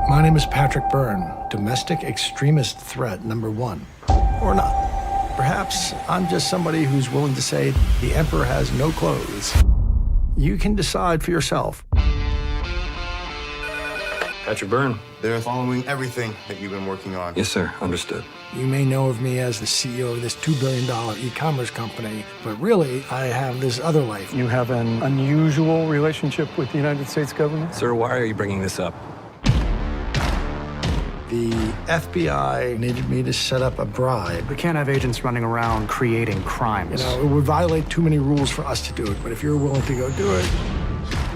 My name is Patrick Byrne, domestic extremist threat number one. Or not. Perhaps I'm just somebody who's willing to say the emperor has no clothes. You can decide for yourself. Patrick Byrne. They're following everything that you've been working on. Yes, sir. Understood. You may know of me as the CEO of this $2 billion e-commerce company, but really, I have this other life. You have an unusual relationship with the United States government? Sir, why are you bringing this up? The FBI needed me to set up a bribe. We can't have agents running around creating crimes. You know, it would violate too many rules for us to do it, but if you're willing to go do it,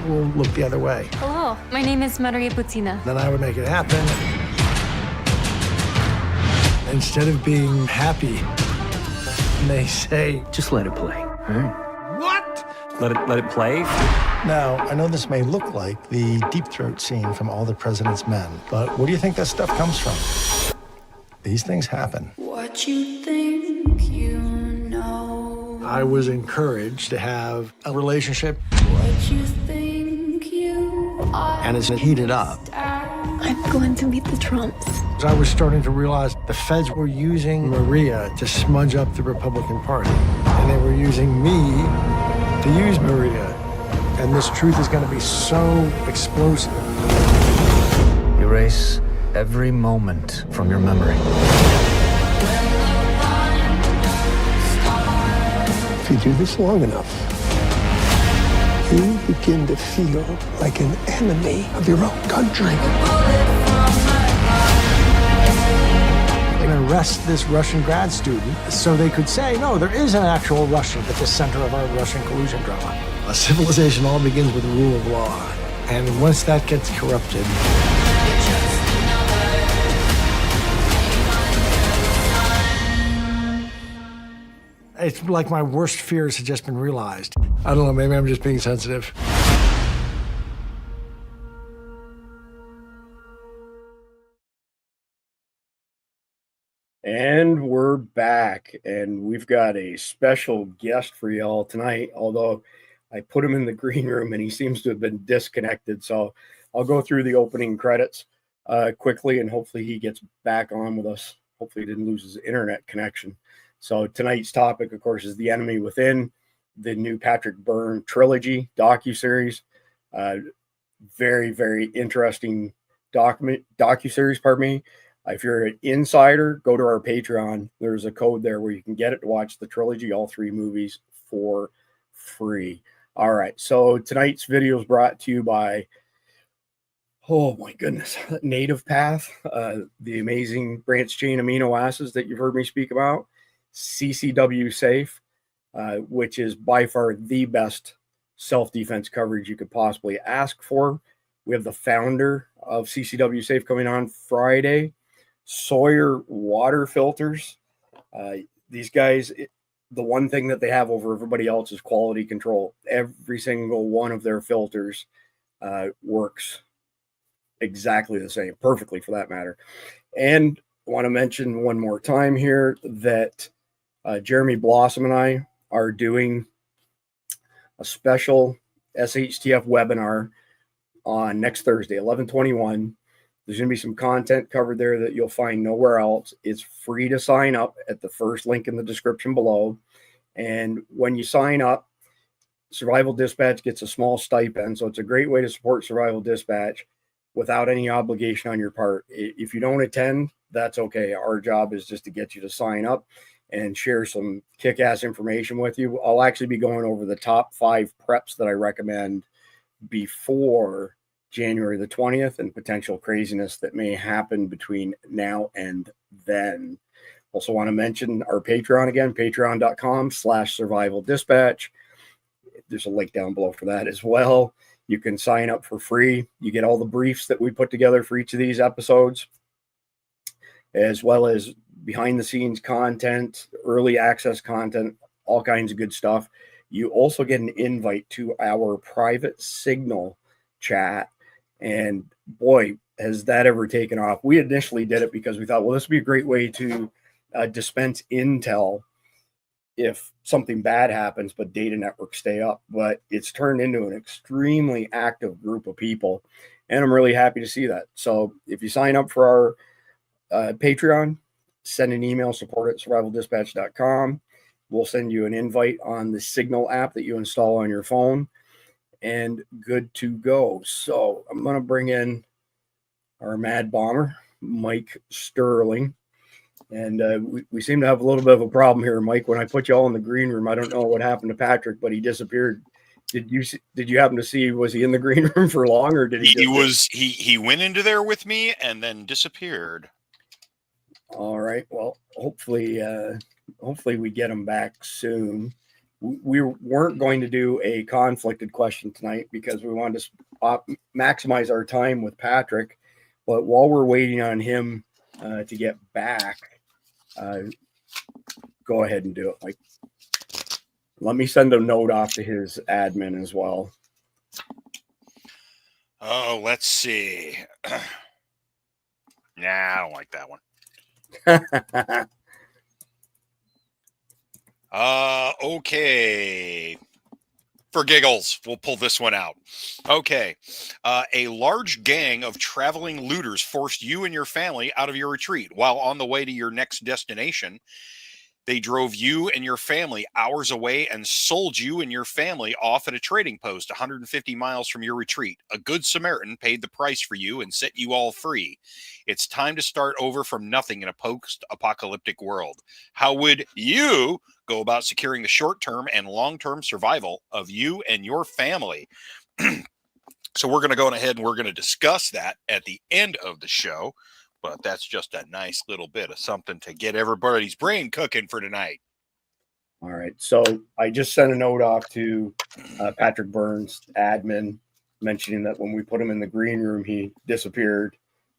we'll look the other way. Hello, my name is Maria Putina. Then I would make it happen. Instead of being happy, they say, Just let it play, all right? "What?" Let it play? Now, I know this may look like the Deep Throat scene from All the President's Men, but where do you think that stuff comes from? These things happen. What you think you know. I was encouraged to have a relationship, What you think you are. and it's heated up. I'm going to meet the Trumps. I was starting to realize the feds were using Maria to smudge up the Republican Party, and they were using me to use Maria. And this truth is going to be so explosive. Erase every moment from your memory. If you do this long enough, you begin to feel like an enemy of your own country. They're going to arrest this Russian grad student so they could say, no, there is an actual Russian at the center of our Russian collusion drama. A civilization all begins with the rule of law. And once that gets corrupted, it's like my worst fears have just been realized. I don't know, maybe I'm just being sensitive. And we're back, and we've got a special guest for y'all tonight, although I put him in the green room and he seems to have been disconnected. So I'll go through the opening credits quickly, and hopefully he gets back on with us. Hopefully he didn't lose his internet connection. So tonight's topic, of course, is The Enemy Within, the new Patrick Byrne trilogy docuseries. Very, very interesting docuseries, pardon me. If you're an insider, go to our Patreon. There's a code there where you can get it to watch the trilogy, all three movies, for free. All right, so tonight's video is brought to you by, oh my goodness, Native Path, the amazing branch chain amino acids that you've heard me speak about, CCW Safe, which is by far the best self-defense coverage you could possibly ask for. We have the founder of CCW Safe coming on Friday, Sawyer water filters. These guys, the one thing that they have over everybody else is quality control. Every single one of their filters works exactly the same, perfectly for that matter. And I want to mention one more time here that Jeremy Blossom and I are doing a special SHTF webinar on next Thursday, 11/21. There's going to be some content covered there that you'll find nowhere else. It's free to sign up at the first link in the description below. And when you sign up, Survival Dispatch gets a small stipend. So it's a great way to support Survival Dispatch without any obligation on your part. If you don't attend, that's okay. Our job is just to get you to sign up and share some kick-ass information with you. I'll actually be going over the top 5 preps that I recommend before January the 20th and potential craziness that may happen between now and then. Also want to mention our Patreon again, patreon.com/survival dispatch. There's a link down below for that as well. You can sign up for free. You get all the briefs that we put together for each of these episodes, as well as behind the scenes content, early access content, all kinds of good stuff. You also get an invite to our private Signal chat. And boy, has that ever taken off. We initially did it because we thought, well, this would be a great way to dispense intel if something bad happens, but data networks stay up. But it's turned into an extremely active group of people, and I'm really happy to see that. So if you sign up for our Patreon, send an email, support@survivaldispatch.com. We'll send you an invite on the Signal app that you install on your phone, and good to go. So I'm going to bring in our Mad Bomber, Mike Sterling. And we seem to have a little bit of a problem here, Mike. When I put you all in the green room, I don't know what happened to Patrick, but he disappeared. Did you happen to see, was he in the green room for long, or did he went into there with me and then disappeared? All right. Well, hopefully we get him back soon. We weren't going to do a conflicted question tonight because we wanted to maximize our time with Patrick. But while we're waiting on him to get back, go ahead and do it, Mike. Let me send a note off to his admin as well. Oh, let's see. Nah, I don't like that one. Okay. For giggles, we'll pull this one out. Okay. A large gang of traveling looters forced you and your family out of your retreat. While on the way to your next destination, they drove you and your family hours away and sold you and your family off at a trading post 150 miles from your retreat. A good Samaritan paid the price for you and set you all free. It's time to start over from nothing in a post-apocalyptic world. How would you go about securing the short-term and long-term survival of you and your family? So we're going to go ahead and we're going to discuss that at the end of the show. But that's just a nice little bit of something to get everybody's brain cooking for tonight. All right. So I just sent a note off to Patrick Byrne's admin, mentioning that when we put him in the green room, he disappeared.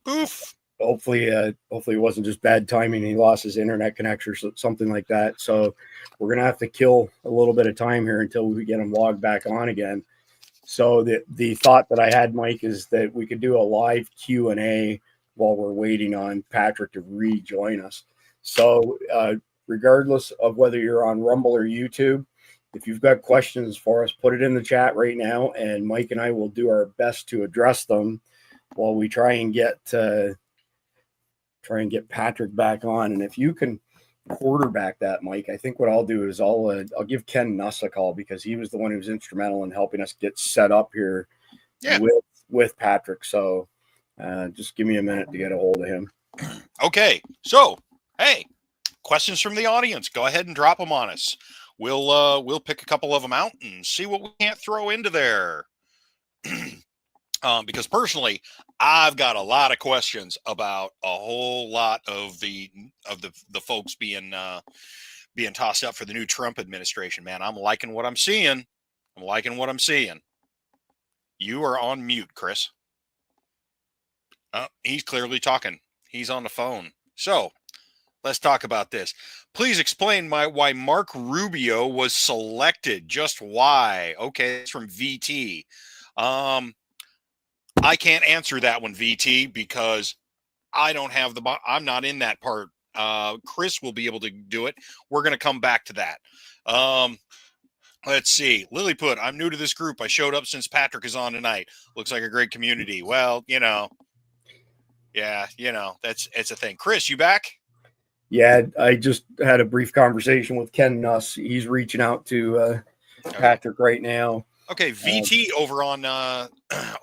Oof. Hopefully it wasn't just bad timing. He lost his internet connection or something like that. So we're going to have to kill a little bit of time here until we get him logged back on again. So the thought that I had, Mike, is that we could do a live Q&A while we're waiting on Patrick to rejoin us. So regardless of whether you're on Rumble or YouTube, if you've got questions for us, put it in the chat right now, and Mike and I will do our best to address them while we try and get Patrick back on. And if you can quarterback that, Mike, I think what I'll do is I'll give Ken Nuss a call, because he was the one who was instrumental in helping us get set up here with Patrick. So just give me a minute to get a hold of him. Okay. So, hey, questions from the audience. Go ahead and drop them on us. We'll pick a couple of them out and see what we can't throw into there. Because personally, I've got a lot of questions about a whole lot of the folks being tossed up for the new Trump administration. Man, I'm liking what I'm seeing. You are on mute, Chris. He's clearly talking. He's on the phone. So let's talk about this. Please explain why Mark Rubio was selected. Just why? Okay, it's from VT. I can't answer that one, VT, because I don't have I'm not in that part. Chris will be able to do it. We're going to come back to that. Let's see. Lilliput, I'm new to this group. I showed up since Patrick is on tonight. Looks like a great community. Well, it's a thing. Chris, you back? Yeah, I just had a brief conversation with Ken Nuss. He's reaching out to Patrick right now. Okay, VT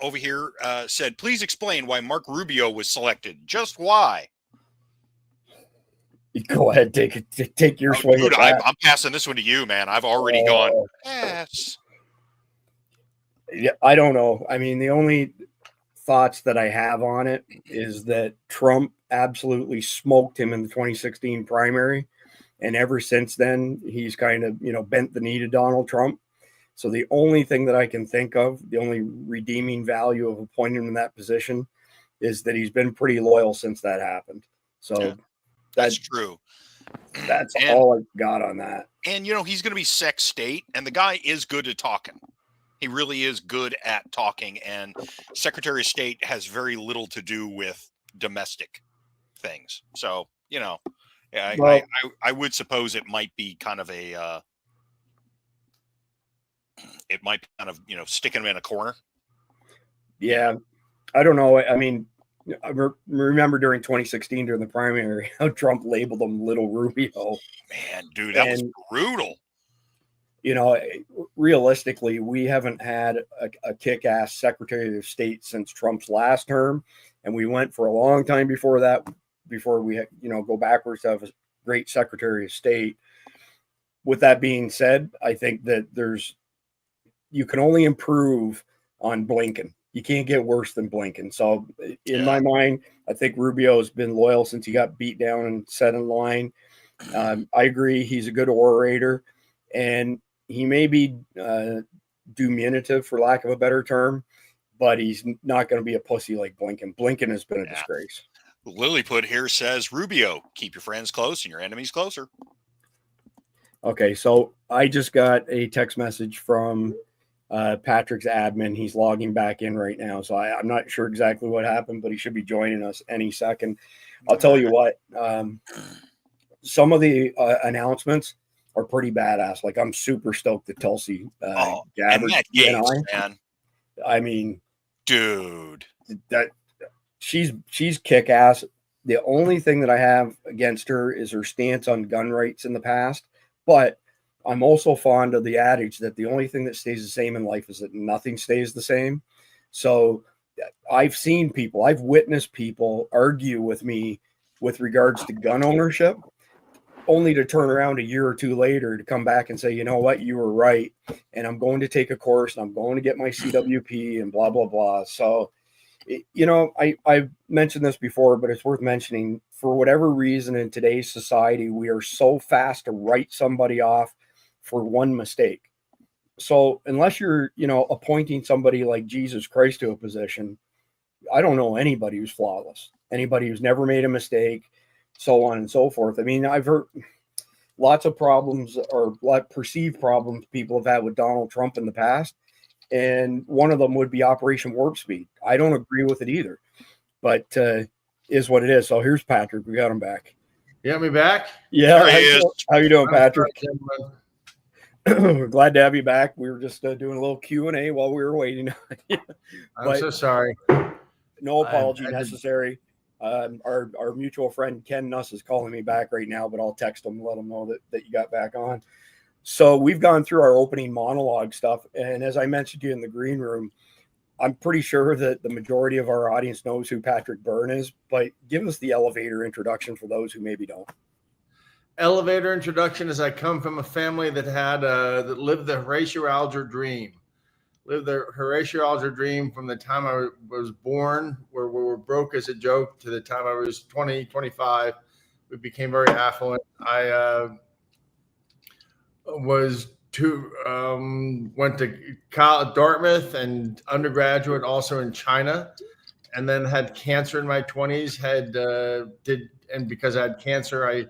over here said, please explain why Mark Rubio was selected. Just why? Go ahead, take your swing. Dude, I'm passing this one to you, man. I've already gone. Yes. Yeah, I don't know. I mean, the only thoughts that I have on it is that Trump absolutely smoked him in the 2016 primary, and ever since then, he's kind of bent the knee to Donald Trump. So the only thing that I can think of, the only redeeming value of appointing him in that position, is that he's been pretty loyal since that happened. So yeah, that's true. That's all I got on that. And, he's going to be sex state, and the guy is good at talking. He really is good at talking, and Secretary of State has very little to do with domestic things. So, Yeah, Well, I would suppose it might be kind of a it might be kind of, sticking them in a corner. yeah, I don't know. I mean, I remember during 2016 during the primary how Trump labeled him Little Rubio. Man, dude, that was And brutal. Realistically, we haven't had a kick-ass Secretary of State since Trump's last term, and we went for a long time before that, before we go backwards to have a great Secretary of State. With that being said, I think that you can only improve on Blinken. You can't get worse than Blinken. So in my mind, I think Rubio has been loyal since he got beat down and set in line. I agree. He's a good orator, and he may be diminutive, for lack of a better term, but he's not going to be a pussy like Blinken. Blinken has been a disgrace. Lilliput here says, Rubio, keep your friends close and your enemies closer. Okay, so I just got a text message from Patrick's admin. He's logging back in right now, so I'm not sure exactly what happened, but he should be joining us any second. I'll tell you what, some of the announcements are pretty badass. Like, I'm super stoked that Tulsi Gabbard, man. I mean, dude, that she's kick ass. The only thing that I have against her is her stance on gun rights in the past. But I'm also fond of the adage that the only thing that stays the same in life is that nothing stays the same. So I've witnessed people argue with me with regards to gun ownership, only to turn around a year or two later to come back and say, you know what, you were right. And I'm going to take a course and I'm going to get my CWP and blah, blah, blah. So, I've mentioned this before, but it's worth mentioning. For whatever reason, in today's society, we are so fast to write somebody off for one mistake. So unless you're, appointing somebody like Jesus Christ to a position, I don't know anybody who's flawless, anybody who's never made a mistake, so on and so forth. I mean, I've heard lots of problems or perceived problems people have had with Donald Trump in the past. And one of them would be Operation Warp Speed. I don't agree with it either, but is what it is. So here's Patrick. We got him back. You got me back? Yeah. How you doing, Patrick? We're glad to have you back. We were just doing a little Q&A while we were waiting. I'm so sorry. No apology necessary. Our mutual friend Ken Nuss is calling me back right now, but I'll text him and let him know that you got back on. So we've gone through our opening monologue stuff. And as I mentioned to you in the green room, I'm pretty sure that the majority of our audience knows who Patrick Byrne is, but give us the elevator introduction for those who maybe don't. Elevator introduction is I come from a family that had that lived the Horatio Alger dream. Lived the Horatio Alger dream from the time I was born, where we were broke as a joke, to the time I was 20, 25. We became very affluent. I went to Dartmouth and undergraduate also in China, and then had cancer in my 20s. And because I had cancer, I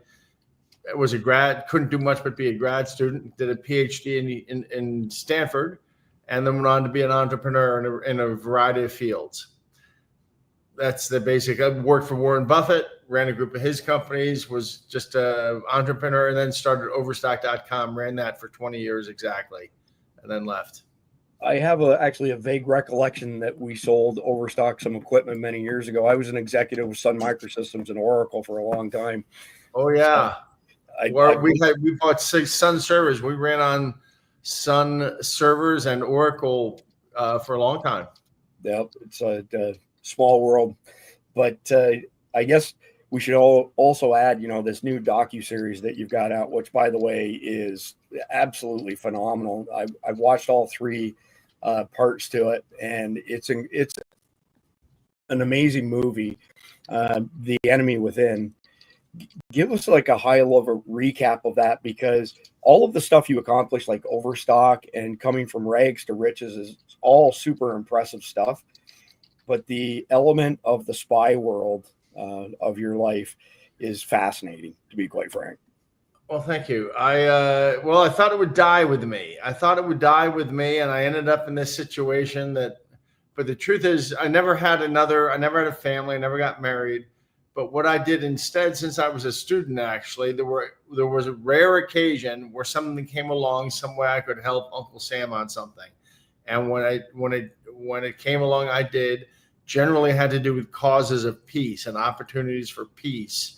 was couldn't do much but be a grad student. Did a PhD in Stanford, and then went on to be an entrepreneur in a variety of fields. That's the basic. I worked for Warren Buffett, ran a group of his companies, was just an entrepreneur, and then started Overstock.com, ran that for 20 years exactly, and then left. I have actually a vague recollection that we sold Overstock some equipment many years ago. I was an executive with Sun Microsystems and Oracle for a long time. Oh, yeah. So we bought 6 Sun servers. We ran on Sun servers and Oracle for a long time. Yep, it's a small world, but I guess we should also add, this new docu-series that you've got out, which, by the way, is absolutely phenomenal. I've watched all 3 parts to it, and it's an amazing movie. The Enemy Within. Give us like a high level recap of that, because all of the stuff you accomplished, like Overstock and coming from rags to riches, is all super impressive stuff. But the element of the spy world of your life is fascinating, to be quite frank. Well, thank you. I thought it would die with me. And I ended up in this situation but the truth is I never had a family. I never got married. But what I did instead, since I was a student, actually, there was a rare occasion where something came along, some way I could help Uncle Sam on something. And when it came along, I did. Generally had to do with causes of peace and opportunities for peace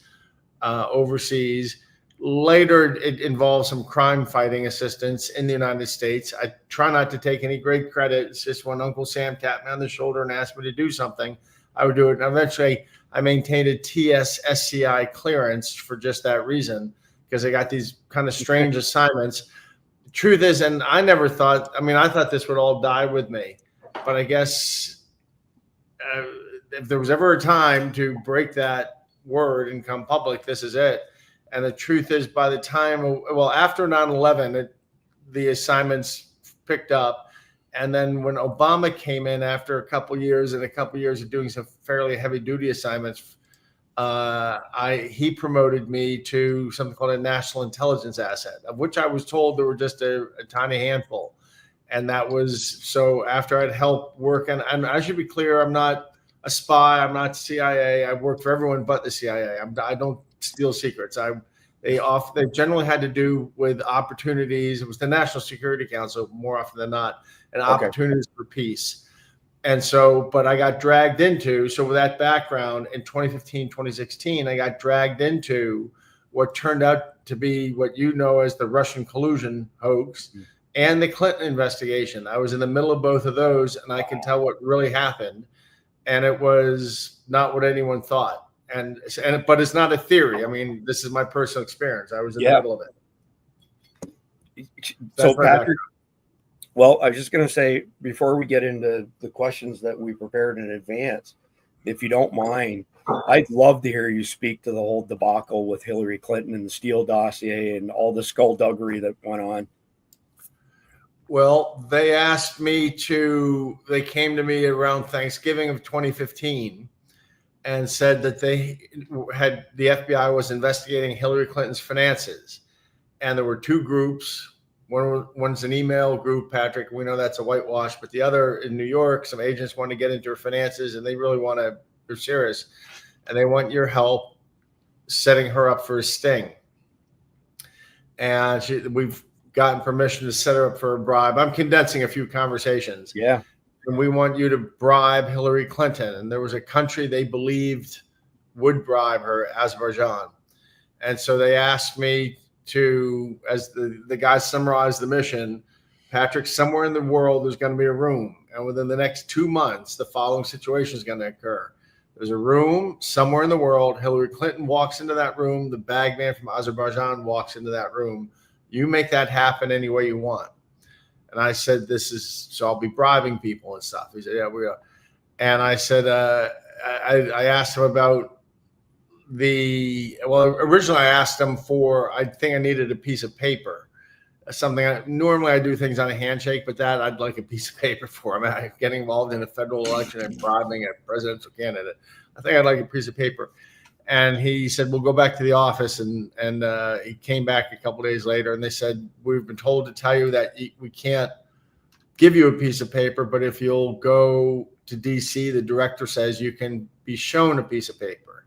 overseas. Later, it involved some crime fighting assistance in the United States. I try not to take any great credit. It's just when Uncle Sam tapped me on the shoulder and asked me to do something, I would do it. And eventually, I maintained a TS-SCI clearance for just that reason, because I got these kind of strange assignments. The truth is, and I never thought, I thought this would all die with me, but I guess if there was ever a time to break that word and come public, this is it. And the truth is, by the time, after 9/11, the assignments picked up. And then when Obama came in after a couple of years of doing some fairly heavy duty assignments, he promoted me to something called a national intelligence asset, of which I was told there were just a tiny handful. And that was, so after I'd helped work, and I should be clear, I'm not a spy, I'm not CIA. I worked for everyone but the CIA. I don't steal secrets. They generally had to do with opportunities. It was the National Security Council more often than not, and opportunities for peace. And so, but I got dragged into, so with that background in 2015, 2016, I got dragged into what turned out to be what you know as the Russian collusion hoax and the Clinton investigation. I was in the middle of both of those, and I can tell what really happened. And it was not what anyone thought. But it's not a theory. This is my personal experience. I was in the middle of it. So Patrick, well, I was just going to say, before we get into the questions that we prepared in advance, if you don't mind, I'd love to hear you speak to the whole debacle with Hillary Clinton and the Steele dossier and all the skullduggery that went on. Well, they came to me around Thanksgiving of 2015 and said that the FBI was investigating Hillary Clinton's finances. And there were two groups. One's an email group, Patrick. We know that's a whitewash, but the other in New York, some agents want to get into her finances and they're serious. And they want your help setting her up for a sting. And we've gotten permission to set her up for a bribe. I'm condensing a few conversations. Yeah. And we want you to bribe Hillary Clinton. And there was a country they believed would bribe her, Azerbaijan. And so they asked me to, as the guy summarized the mission, Patrick, somewhere in the world, there's going to be a room. And within the next 2 months, the following situation is going to occur. There's a room somewhere in the world. Hillary Clinton walks into that room. The bagman from Azerbaijan walks into that room. You make that happen any way you want. And I said, so I'll be bribing people and stuff. He said, yeah, we are. And I said, I asked him about originally I asked him I think I needed a piece of paper, normally I do things on a handshake, but that I'd like a piece of paper for. I'm getting involved in a federal election and bribing a presidential candidate. I think I'd like a piece of paper. And he said, we'll go back to the office. And he came back a couple of days later and they said, we've been told to tell you that we can't give you a piece of paper, but if you'll go to DC, the director says you can be shown a piece of paper.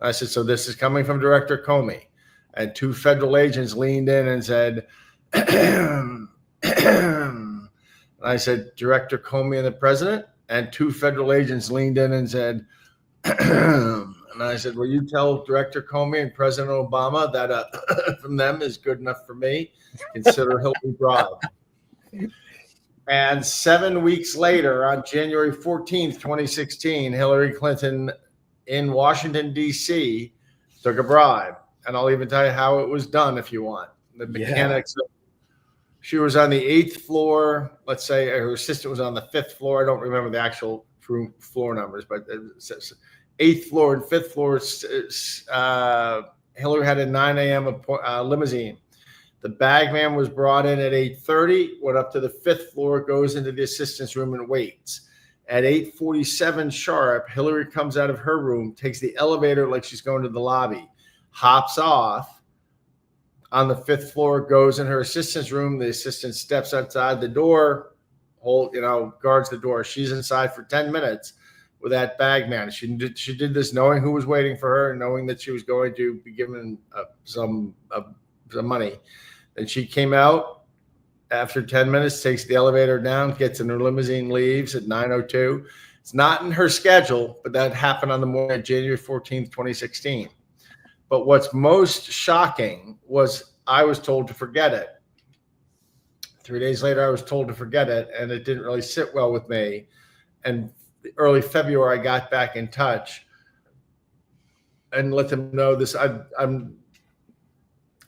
I said, so this is coming from Director Comey. And two federal agents leaned in and said, and I said, Director Comey and the president? And two federal agents leaned in and said, and I said, will you tell Director Comey and President Obama that from them is good enough for me? Consider Hillary bribed. And 7 weeks later, on January 14th, 2016, Hillary Clinton in Washington, D.C., took a bribe. And I'll even tell you how it was done if you want. The mechanics. Yeah. She was on the 8th floor. Let's say her assistant was on the 5th floor. I don't remember the actual floor numbers, but 8th floor and 5th floor. Hillary had a 9 a.m. limousine. The bagman was brought in at 8:30, went up to the 5th floor, goes into the assistant's room and waits. At 8:47 sharp, Hillary comes out of her room, takes the elevator like she's going to the lobby, hops off on the 5th floor, goes in her assistant's room. The assistant steps outside the door, guards the door. She's inside for 10 minutes. with that bag man. She did this knowing who was waiting for her, and knowing that she was going to be given some money. Then she came out after 10 minutes, takes the elevator down, gets in her limousine, leaves at 9:02. It's not in her schedule, but that happened on the morning of January 14th, 2016. But what's most shocking was I was told to forget it. 3 days later, I was told to forget it, and it didn't really sit well with me. And early February, I got back in touch and let them know this. I'm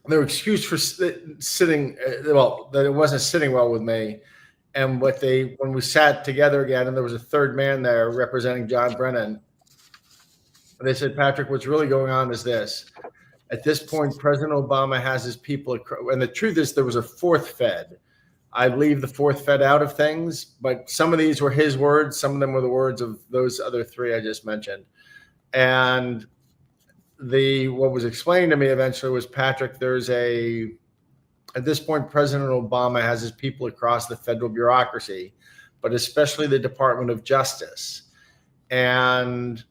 their excuse for sitting, that it wasn't sitting well with me. And when we sat together again, and there was a third man there representing John Brennan, they said, Patrick, what's really going on is this. At this point, President Obama has his people, and the truth is there was a fourth Fed. I leave the fourth Fed out of things, but some of these were his words. Some of them were the words of those other three I just mentioned. And what was explained to me eventually was, Patrick, at this point, President Obama has his people across the federal bureaucracy, but especially the Department of Justice. And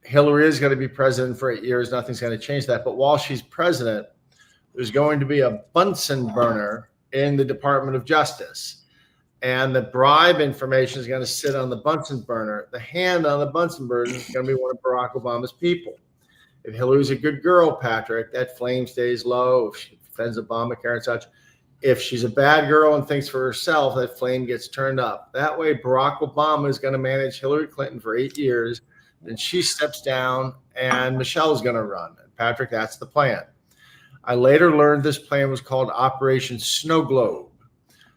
Hillary is going to be president for 8 years. Nothing's going to change that. But while she's president, there's going to be a Bunsen burner in the Department of Justice. And the bribe information is going to sit on the Bunsen burner. The hand on the Bunsen burner is going to be one of Barack Obama's people. If Hillary's a good girl, Patrick, that flame stays low. If she defends Obamacare and such. If she's a bad girl and thinks for herself, that flame gets turned up. That way, Barack Obama is going to manage Hillary Clinton for 8 years. Then she steps down and Michelle's going to run. And Patrick, that's the plan. I later learned this plan was called Operation Snow Globe.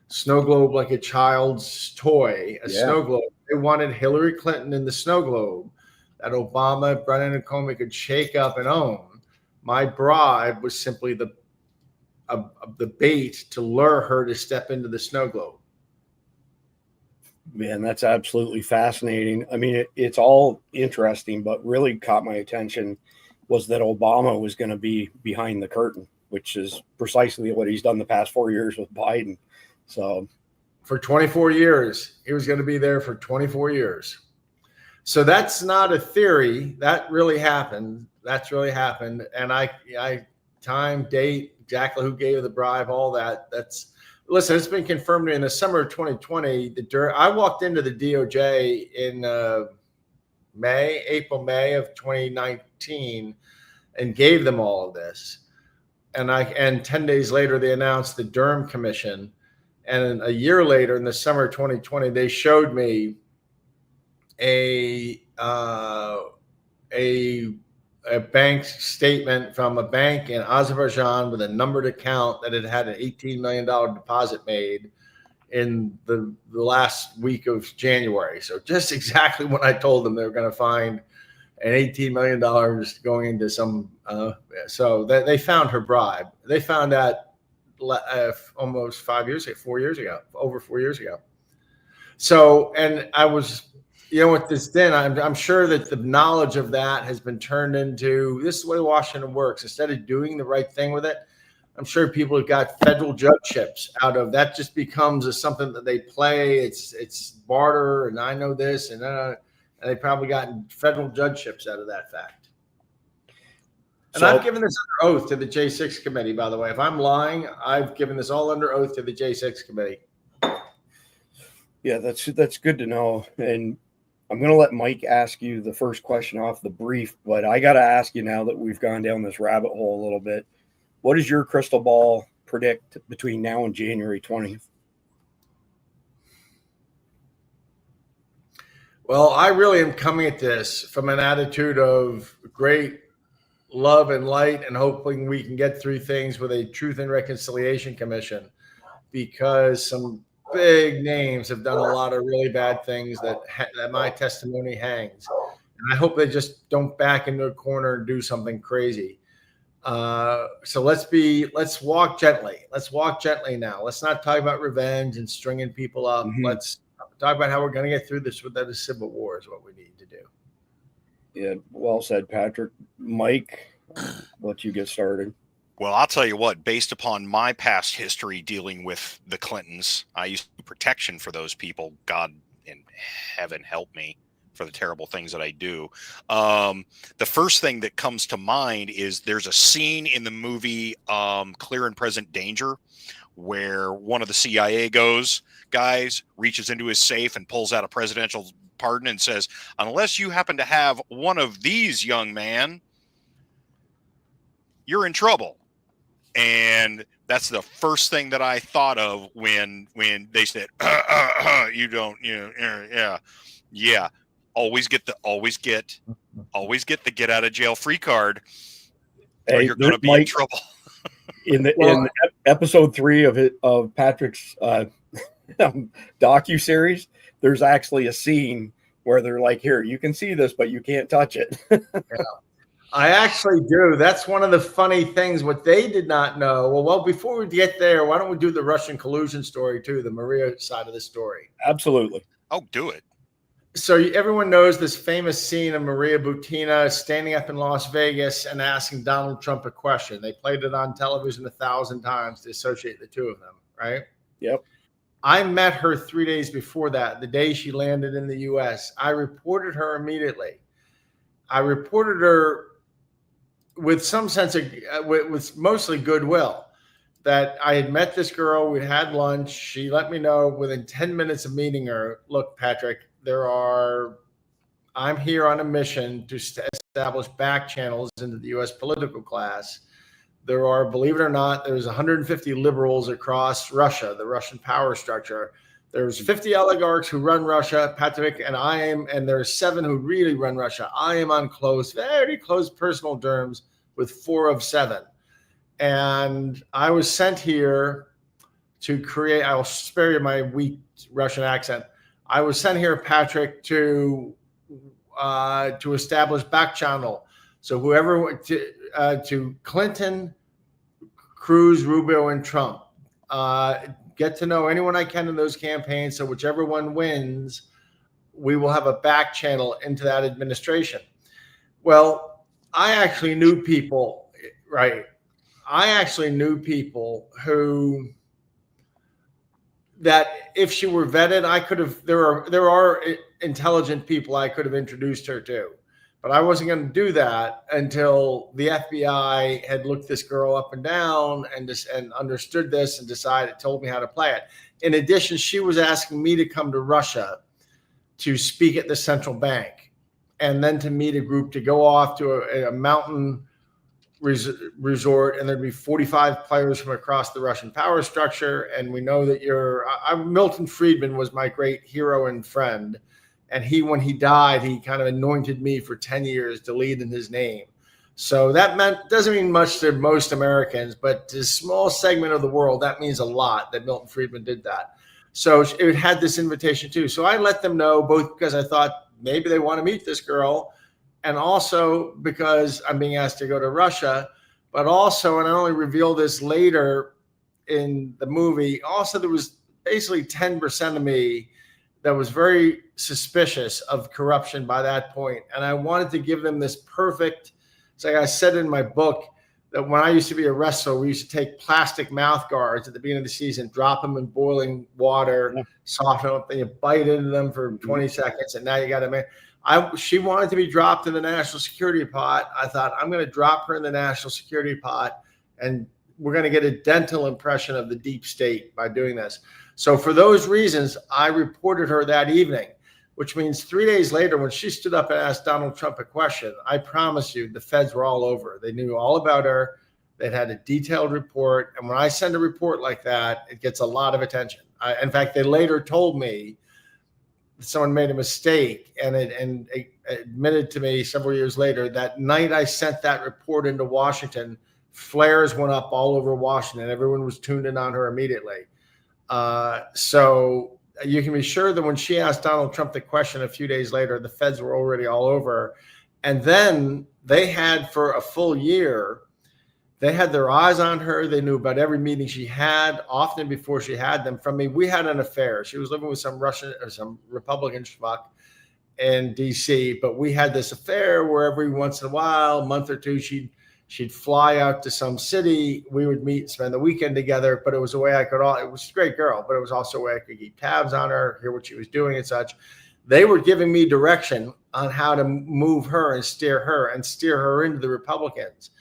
Snow globe, like a child's toy, snow globe. They wanted Hillary Clinton in the snow globe that Obama, Brennan, and Comey could shake up and own. My bribe was simply the bait to lure her to step into the snow globe. Man, that's absolutely fascinating. I mean, it's all interesting, but really caught my attention was that Obama was going to be behind the curtain, which is precisely what he's done the past 4 years with Biden. So for 24 years, he was going to be there for 24 years. So that's not a theory. That really happened. That's really happened. And I time, date, exactly who gave the bribe, all that. Listen, it's been confirmed in the summer of 2020. I walked into the DOJ in April, May of 2019 and gave them all of this. And 10 days later, they announced the Durham Commission. And a year later, in the summer of 2020, they showed me a bank statement from a bank in Azerbaijan with a numbered account that had an $18 million deposit made in the last week of January. So just exactly when I told them they were going to find an $18 million going into some. So they found her bribe. They found that almost 5 years ago, 4 years ago, over 4 years ago. So, and I was, with this then, I'm sure that the knowledge of that has been turned into, this is the way Washington works. Instead of doing the right thing with it, I'm sure people have got federal judgeships out of that. Just becomes something that they play. It's barter, and I know this, and they probably gotten federal judgeships out of that fact. And I've given this under oath to the J6 committee, by the way. If I'm lying, I've given this all under oath to the J6 committee. Yeah, that's good to know. And I'm going to let Mike ask you the first question off the brief, but I got to ask you now that we've gone down this rabbit hole a little bit. What does your crystal ball predict between now and January 20th? Well, I really am coming at this from an attitude of great love and light and hoping we can get through things with a Truth and Reconciliation Commission, because some big names have done a lot of really bad things that my testimony hangs. And I hope they just don't back into a corner and do something crazy. So let's walk gently. Let's walk gently now. Let's not talk about revenge and stringing people up. Mm-hmm. Let's talk about how we're going to get through this without a civil war is what we need to do. Yeah, well said, Patrick. Mike, let you get started. Well, I'll tell you what, based upon my past history dealing with the Clintons, I used to do protection for those people. God in heaven help me. for the terrible things that I do. The first thing that comes to mind is there's a scene in the movie Clear and Present Danger where one of the CIA guys reaches into his safe and pulls out a presidential pardon and says, unless you happen to have one of these, young man, you're in trouble. And that's the first thing that I thought of when they said, you don't, yeah. Always get the get out of jail free card, or you're going to be in trouble. in episode 3 of Patrick's docu-series, there's actually a scene where they're like, here, you can see this, but you can't touch it. Yeah. I actually do. That's one of the funny things, what they did not know. Well, before we get there, why don't we do the Russian collusion story too, the Maria side of the story? Absolutely. Oh, do it. So everyone knows this famous scene of Maria Butina standing up in Las Vegas and asking Donald Trump a question. They played it on television 1,000 times to associate the two of them, right? Yep. I met her 3 days before that, the day she landed in the U.S. I reported her immediately. I reported her with some sense of, with mostly goodwill, that I had met this girl, we'd had lunch. She let me know within 10 minutes of meeting her, look, Patrick, I'm here on a mission to establish back channels into the U.S. political class. There are, believe it or not, there's 150 liberals across Russia, the Russian power structure. There's 50 oligarchs who run Russia, Patrick, and there's 7 who really run Russia. I am on very close personal terms with 4 of 7. And I was sent here to create, I'll spare you my weak Russian accent. I was sent here, Patrick, to establish back channel. So whoever to Clinton, Cruz, Rubio, and Trump, get to know anyone I can in those campaigns. So whichever one wins, we will have a back channel into that administration. Well, I actually knew people, right? I actually knew people who, that if she were vetted, I could have, there are intelligent people I could have introduced her to, but I wasn't going to do that until the FBI had looked this girl up and down and understood this and told me how to play it. In addition, she was asking me to come to Russia to speak at the central bank and then to meet a group to go off to a mountain resort, and there'd be 45 players from across the Russian power structure. And we know that Milton Friedman was my great hero and friend. And when he died, he kind of anointed me for 10 years to lead in his name. So that doesn't mean much to most Americans, but to a small segment of the world, that means a lot that Milton Friedman did that. So it had this invitation too. So I let them know, both because I thought maybe they want to meet this girl, and also because I'm being asked to go to Russia, but also, and I only revealed this later in the movie, also there was basically 10% of me that was very suspicious of corruption by that point. And I wanted to give them this perfect, it's like I said in my book, that when I used to be a wrestler, we used to take plastic mouth guards at the beginning of the season, drop them in boiling water, soften them up, and you bite into them for 20 seconds, and now you got to make. She wanted to be dropped in the national security pot. I thought, I'm going to drop her in the national security pot, and we're going to get a dental impression of the deep state by doing this. So for those reasons, I reported her that evening, which means 3 days later, when she stood up and asked Donald Trump a question, I promise you, the feds were all over. They knew all about her. They'd had a detailed report. And when I send a report like that, it gets a lot of attention. In fact, they later told me someone made a mistake and admitted to me several years later, that night I sent that report into Washington, flares went up all over Washington. Everyone was tuned in on her immediately. So you can be sure that when she asked Donald Trump the question a few days later, the feds were already all over her. And then they had, for a full year, they had their eyes on her. They knew about every meeting she had, often before she had them from me. We had an affair. She was living with some Republican schmuck in DC, but we had this affair where every once in a while, a month or two, she'd fly out to some city. We would meet, spend the weekend together, but it was a way it was a great girl, but it was also a way I could keep tabs on her, hear what she was doing and such. They were giving me direction on how to move her and steer her into the Republicans.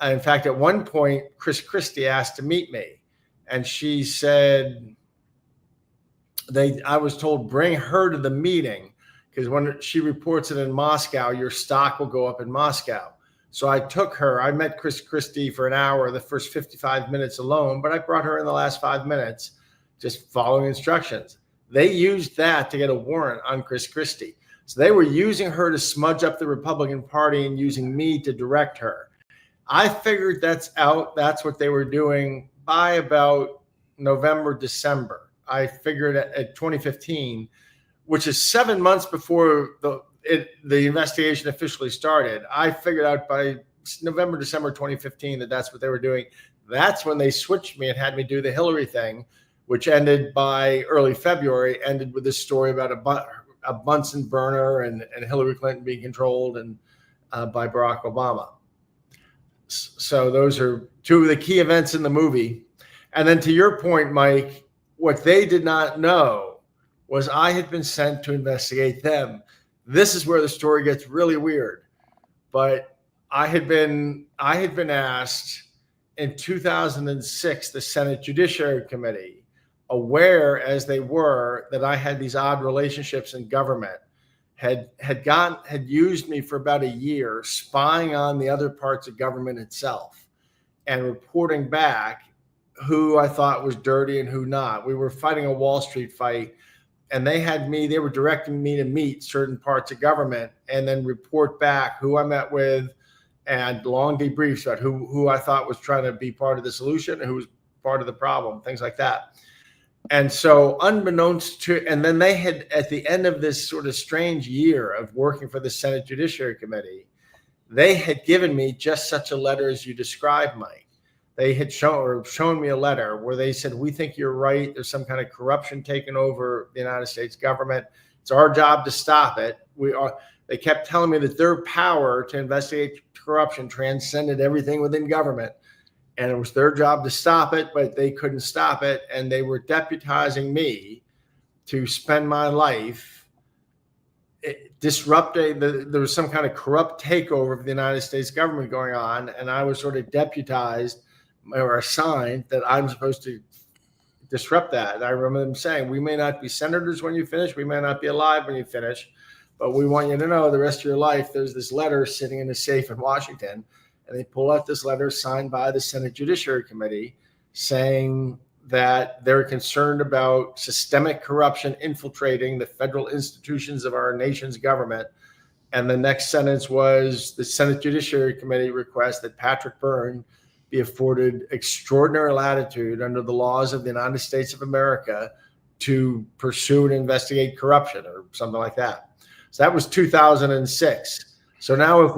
In fact, at one point, Chris Christie asked to meet me, and she said, I was told, bring her to the meeting, because when she reports it in Moscow, your stock will go up in Moscow. So I took her. I met Chris Christie for an hour, the first 55 minutes alone, but I brought her in the last 5 minutes, just following instructions. They used that to get a warrant on Chris Christie. So they were using her to smudge up the Republican Party and using me to direct her. I figured that's out. That's what they were doing by about November, December. I figured at 2015, which is 7 months before the investigation officially started. I figured out by November, December 2015 that that's what they were doing. That's when they switched me and had me do the Hillary thing, which ended by early February, ended with this story about a Bunsen burner and Hillary Clinton being controlled and by Barack Obama. So those are two of the key events in the movie. And then to your point, Mike, what they did not know was I had been sent to investigate them. This is where the story gets really weird. But I had been asked in 2006, the Senate Judiciary Committee, aware as they were that I had these odd relationships in government, had used me for about a year spying on the other parts of government itself and reporting back who I thought was dirty and who not. We were fighting a Wall Street fight, and they were directing me to meet certain parts of government and then report back who I met with and long debriefs about who I thought was trying to be part of the solution and who was part of the problem, things like that. And so unbeknownst to, and then they had, at the end of this sort of strange year of working for the Senate Judiciary Committee, they had given me just such a letter as you described, Mike. They had shown me a letter where they said, we think you're right. There's some kind of corruption taking over the United States government. It's our job to stop it. They kept telling me that their power to investigate corruption transcended everything within government. And it was their job to stop it, but they couldn't stop it. And they were deputizing me to spend my life disrupting. There was some kind of corrupt takeover of the United States government going on. And I was sort of deputized or assigned that I'm supposed to disrupt that. And I remember them saying, we may not be senators when you finish. We may not be alive when you finish. But we want you to know the rest of your life, there's this letter sitting in a safe in Washington. And they pull out this letter signed by the Senate Judiciary Committee saying that they're concerned about systemic corruption infiltrating the federal institutions of our nation's government. And the next sentence was the Senate Judiciary Committee requests that Patrick Byrne be afforded extraordinary latitude under the laws of the United States of America to pursue and investigate corruption or something like that. So that was 2006. So now that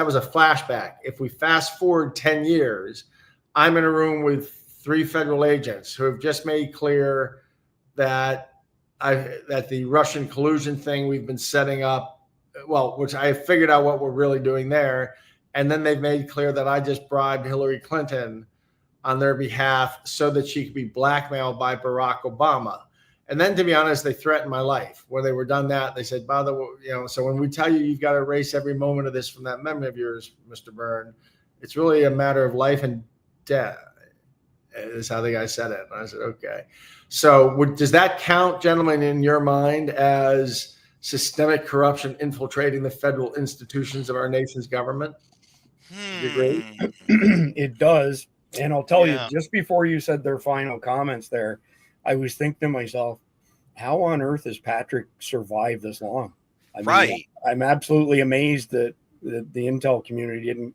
was a flashback. If we fast forward 10 years, I'm in a room with 3 federal agents who have just made clear that the Russian collusion thing we've been setting up, which I figured out what we're really doing there. And then they've made clear that I just bribed Hillary Clinton on their behalf so that she could be blackmailed by Barack Obama. And then, to be honest, they threatened my life. When they were done that, they said, by the way, so when we tell you you've got to erase every moment of this from that memory of yours, Mr. Byrne, it's really a matter of life and death, is how the guy said it. And I said, okay. So does that count, gentlemen, in your mind as systemic corruption infiltrating the federal institutions of our nation's government? You agree? It does. And I'll tell you, just before you said their final comments there, I was thinking to myself, how on earth has Patrick survived this long? I'm absolutely amazed that the intel community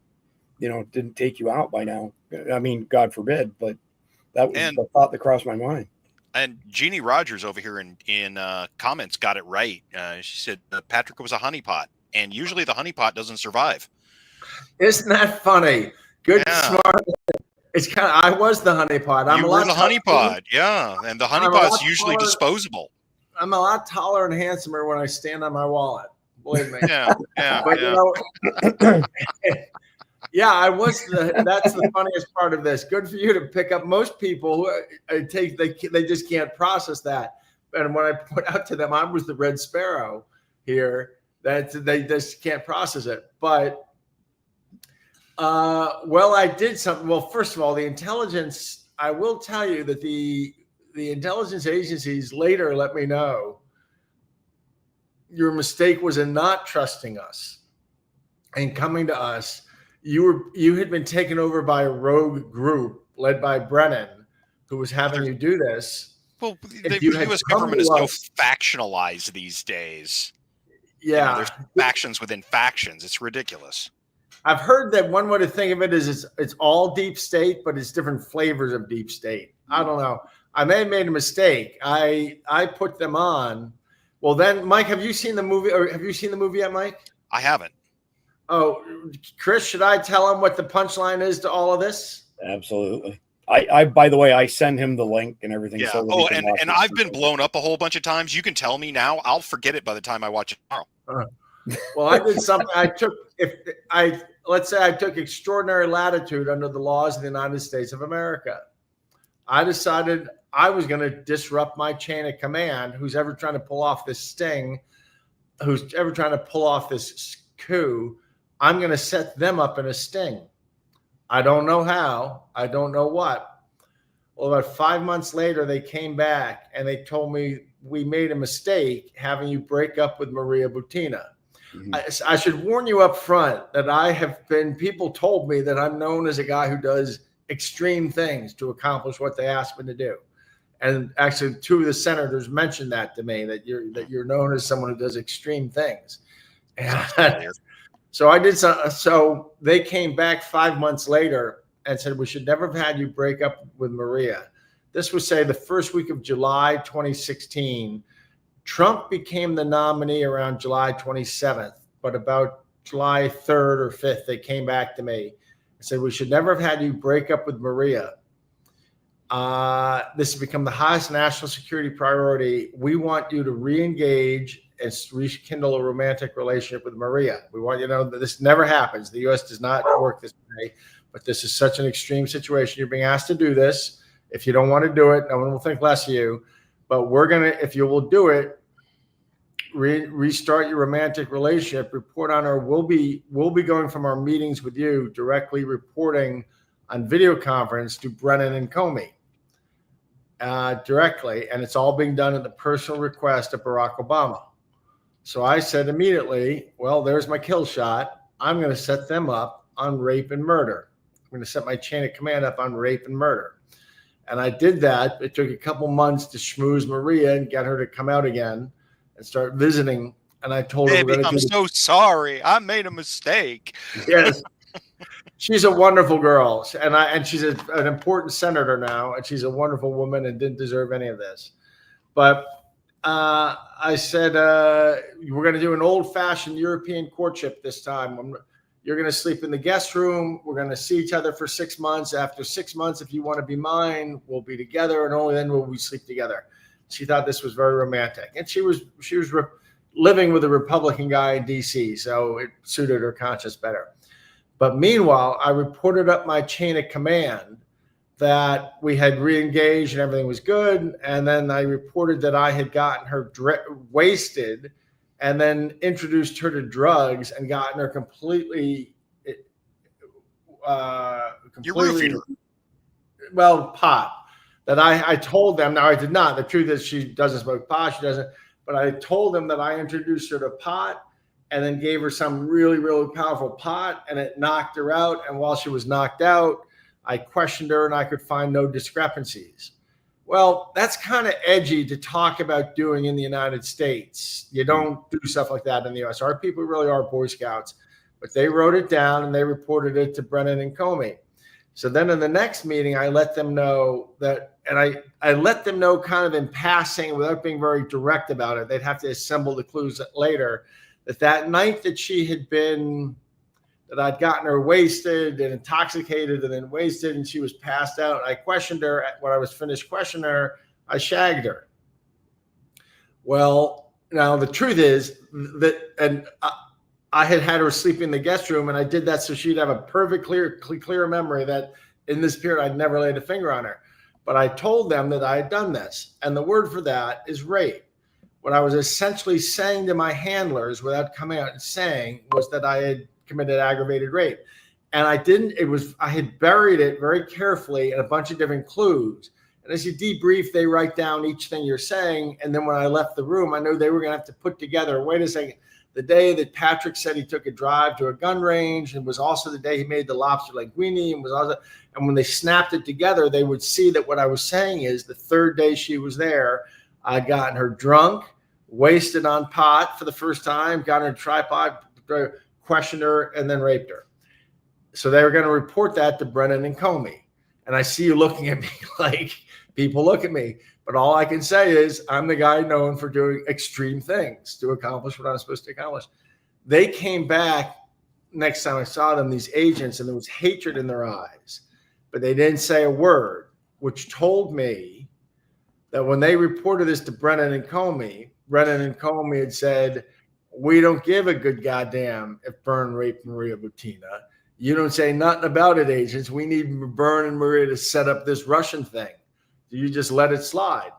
didn't take you out by now. I mean, God forbid, but that was the thought that crossed my mind. And Jeannie Rogers over here in comments got it right. She said Patrick was a honeypot, and usually the honeypot doesn't survive. Isn't that funny? Good, smart. It's kind of, I was the honeypot. You were the honeypot, and the honeypot's usually disposable. I'm a lot taller and handsomer when I stand on my wallet. Believe me. But I was that's the funniest part of this. Good for you to pick up. Most people they just can't process that. when I point out to them I was the Red Sparrow here, that they just can't process it. But well, I did something. Well, first of all, the intelligence, I will tell you that the intelligence agencies later let me know your mistake was in not trusting us and coming to us. You had been taken over by a rogue group led by Brennan, who was having you do this. Well, the U.S. government is so factionalized these days. Yeah, there's factions within factions. It's ridiculous. I've heard that one way to think of it is it's all deep state, but it's different flavors of deep state. I don't know. I may have made a mistake. I put them on. Well, then, Mike, have you seen the movie? Or have you seen the movie yet, Mike? I haven't. Oh, Chris, should I tell him what the punchline is to all of this? Absolutely. I by the way, I send him the link and everything. Yeah. So and I've been blown up a whole bunch of times. You can tell me now. I'll forget it by the time I watch it tomorrow. Well, I did something. Let's say I took extraordinary latitude under the laws of the United States of America. I decided I was going to disrupt my chain of command. Who's ever trying to pull off this sting, who's ever trying to pull off this coup, I'm going to set them up in a sting. I don't know how. I don't know what. Well, about 5 months later, they came back and they told me we made a mistake having you break up with Maria Butina. Mm-hmm. I should warn you up front that people told me that I'm known as a guy who does extreme things to accomplish what they asked me to do. And actually, two of the senators mentioned that to me, that you're known as someone who does extreme things. And so I did. So they came back 5 months later and said, we should never have had you break up with Maria. This was, say, the first week of July 2016. Trump became the nominee around July 27th, but about July 3rd or 5th, they came back to me and said, we should never have had you break up with Maria. This has become the highest national security priority. We want you to re-engage and rekindle a romantic relationship with Maria. We want you to know that this never happens. The U.S. does not work this way, but this is such an extreme situation. You're being asked to do this. If you don't want to do it, no one will think less of you. But we're going to, if you will do it, restart your romantic relationship, report on her. We'll be going from our meetings with you directly reporting on video conference to Brennan and Comey directly. And it's all being done at the personal request of Barack Obama. So I said immediately, well, there's my kill shot. I'm going to set them up on rape and murder. I'm going to set my chain of command up on rape and murder. And I did that. It took a couple months to schmooze Maria and get her to come out again and start visiting. And I told her, Baby, I'm so sorry. I made a mistake. Yes. She's a wonderful girl. And she's an important senator now. And she's a wonderful woman and didn't deserve any of this. But I said, we're going to do an old-fashioned European courtship this time. You're going to sleep in the guest room. We're going to see each other for 6 months. After 6 months, if you want to be mine, we'll be together, and only then will we sleep together. She thought this was very romantic, and she was living with a Republican guy in D.C., so it suited her conscience better. But meanwhile, I reported up my chain of command that we had re-engaged and everything was good, and then I reported that I had gotten her wasted and then introduced her to drugs and gotten her completely You roofied her. Well, pot. That I told them, now I did not. The truth is she doesn't smoke pot, she doesn't, but I told them that I introduced her to pot and then gave her some really, really powerful pot, and it knocked her out. And while she was knocked out, I questioned her and I could find no discrepancies. Well, that's kind of edgy to talk about doing in the United States. You don't do stuff like that in the US. Our people really are Boy Scouts, but they wrote it down and they reported it to Brennan and Comey. So then in the next meeting, I let them know that, and I let them know kind of in passing without being very direct about it. They'd have to assemble the clues later, that night that she had been, that I'd gotten her wasted and intoxicated and then wasted and she was passed out. I questioned her. When I was finished questioning her, I shagged her. Well, now the truth is that, and I had her sleep in the guest room, and I did that so she'd have a perfect, clear memory that in this period I'd never laid a finger on her. But I told them that I had done this. And the word for that is rape. What I was essentially saying to my handlers without coming out and saying was that I had committed aggravated rape. And I had buried it very carefully in a bunch of different clues. And as you debrief, they write down each thing you're saying. And then when I left the room, I knew they were going to have to put together, wait a second, the day that Patrick said he took a drive to a gun range, and was also the day he made the lobster linguine, and when they snapped it together, they would see that what I was saying is the third day she was there, I'd gotten her drunk, wasted on pot for the first time, got her a tripod, questioned her, and then raped her. So they were going to report that to Brennan and Comey. And I see you looking at me like people look at me. But all I can say is I'm the guy known for doing extreme things to accomplish what I'm supposed to accomplish. They came back next time I saw them, these agents, and there was hatred in their eyes. But they didn't say a word, which told me that when they reported this to Brennan and Comey had said, we don't give a good goddamn if Byrne raped Maria Butina. You don't say nothing about it, agents. We need Byrne and Maria to set up this Russian thing. You just let it slide.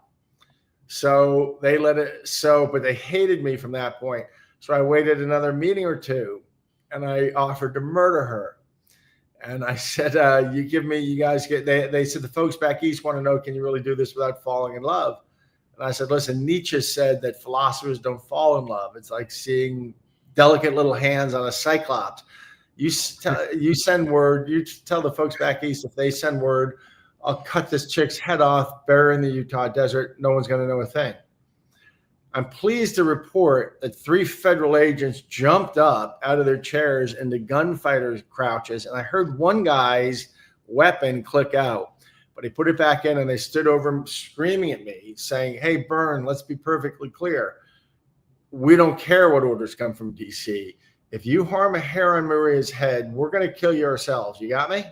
So they let it but they hated me from that point. So I waited another meeting or two, and I offered to murder her. And I said, they said, the folks back east want to know, can you really do this without falling in love? And I said, listen, Nietzsche said that philosophers don't fall in love. It's like seeing delicate little hands on a cyclops. You send word, you tell the folks back east, if they send word, I'll cut this chick's head off, bury her in the Utah desert. No one's going to know a thing. I'm pleased to report that 3 federal agents jumped up out of their chairs into gunfighters' crouches, and I heard one guy's weapon click out, but he put it back in, and they stood over him screaming at me, saying, hey, Byrne, let's be perfectly clear. We don't care what orders come from D.C. If you harm a hair on Maria's head, we're going to kill you ourselves. You got me?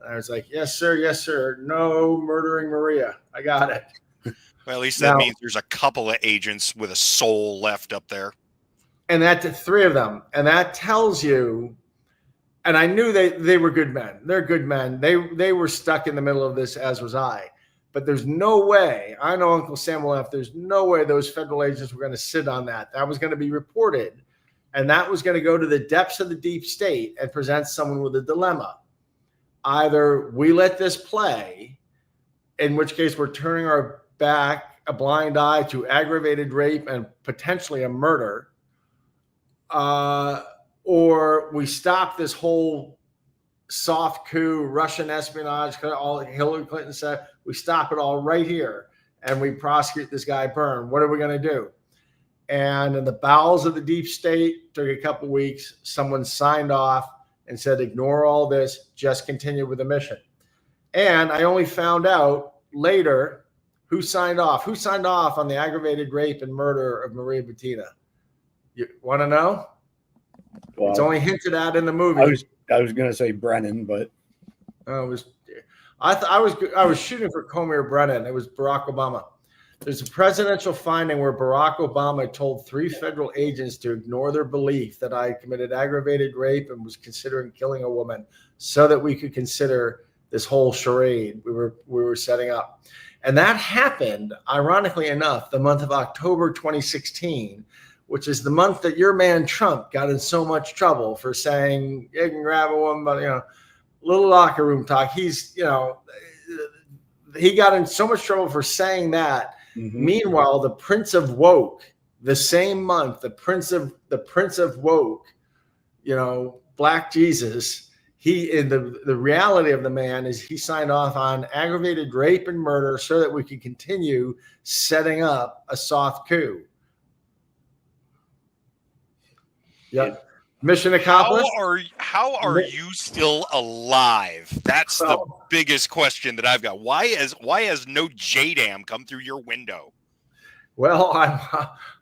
I was like, yes, sir. Yes, sir. No murdering Maria. I got it. Well, at least that means there's a couple of agents with a soul left up there. And that's 3 of them. And that tells you, and I knew they were good men. They're good men. They were stuck in the middle of this, as was I. But there's no way, I know Uncle Sam left, there's no way those federal agents were going to sit on that. That was going to be reported. And that was going to go to the depths of the deep state and present someone with a dilemma. Either we let this play, in which case we're turning our back, a blind eye to aggravated rape and potentially a murder, or we stop this whole soft coup, Russian espionage, all Hillary Clinton said, we stop it all right here and we prosecute this guy Byrne. What are we going to do? And in the bowels of the deep state, took a couple weeks, someone signed off and said, ignore all this, just continue with the mission. And I only found out later who signed off. Who signed off on the aggravated rape and murder of Maria Butina? You want to know? Well, it's only hinted at in the movie. I was going to say Brennan, but I was shooting for Comey or Brennan. It was Barack Obama. There's a presidential finding where Barack Obama told 3 federal agents to ignore their belief that I committed aggravated rape and was considering killing a woman so that we could consider this whole charade we were setting up. And that happened, ironically enough, the month of October 2016, which is the month that your man Trump got in so much trouble for saying you can grab a woman, but little locker room talk. He got in so much trouble for saying that. Mm-hmm. Meanwhile, the Prince of Woke, the same month, the Prince of Woke, Black Jesus, the reality of the man is he signed off on aggravated rape and murder so that we could continue setting up a soft coup. Yep. Mission accomplished. How are you still alive? That's the biggest question that I've got. Why has no JDAM come through your window? Well,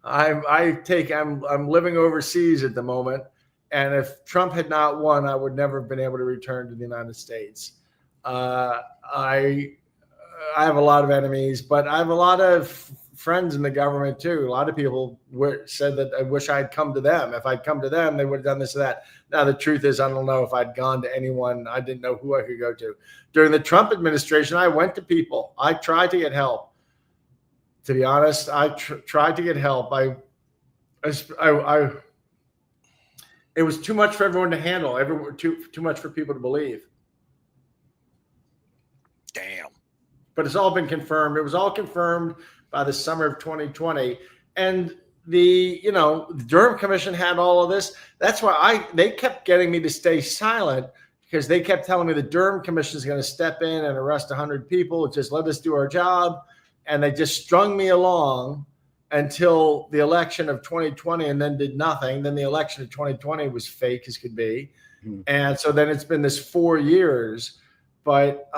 I'm living overseas at the moment, and if Trump had not won, I would never have been able to return to the United States. I have a lot of enemies, but I have a lot of friends in the government too. A lot of people said that I wish I'd come to them. If I'd come to them, they would have done this or that. Now, the truth is, I don't know if I'd gone to anyone. I didn't know who I could go to. During the Trump administration, I went to people. I tried to get help. To be honest, I tried to get help. It was too much for everyone to handle. Too much for people to believe. Damn. But it's all been confirmed. It was all confirmed by the summer of 2020. And the Durham Commission had all of this. That's why they kept getting me to stay silent, because they kept telling me the Durham Commission is going to step in and arrest 100 people. Just let us do our job. And they just strung me along until the election of 2020, and then did nothing. Then the election of 2020 was fake as could be. And so then it's been this 4 years. But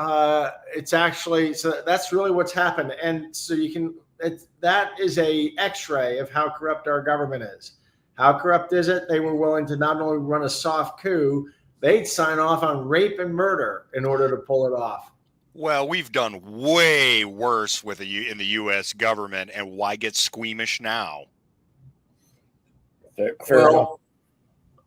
it's actually, so that's really what's happened. And so that is a x-ray of how corrupt our government is. How corrupt is it? They were willing to not only run a soft coup, they'd sign off on rape and murder in order to pull it off. Well, we've done way worse in the U.S. government, and why get squeamish now? Fair enough.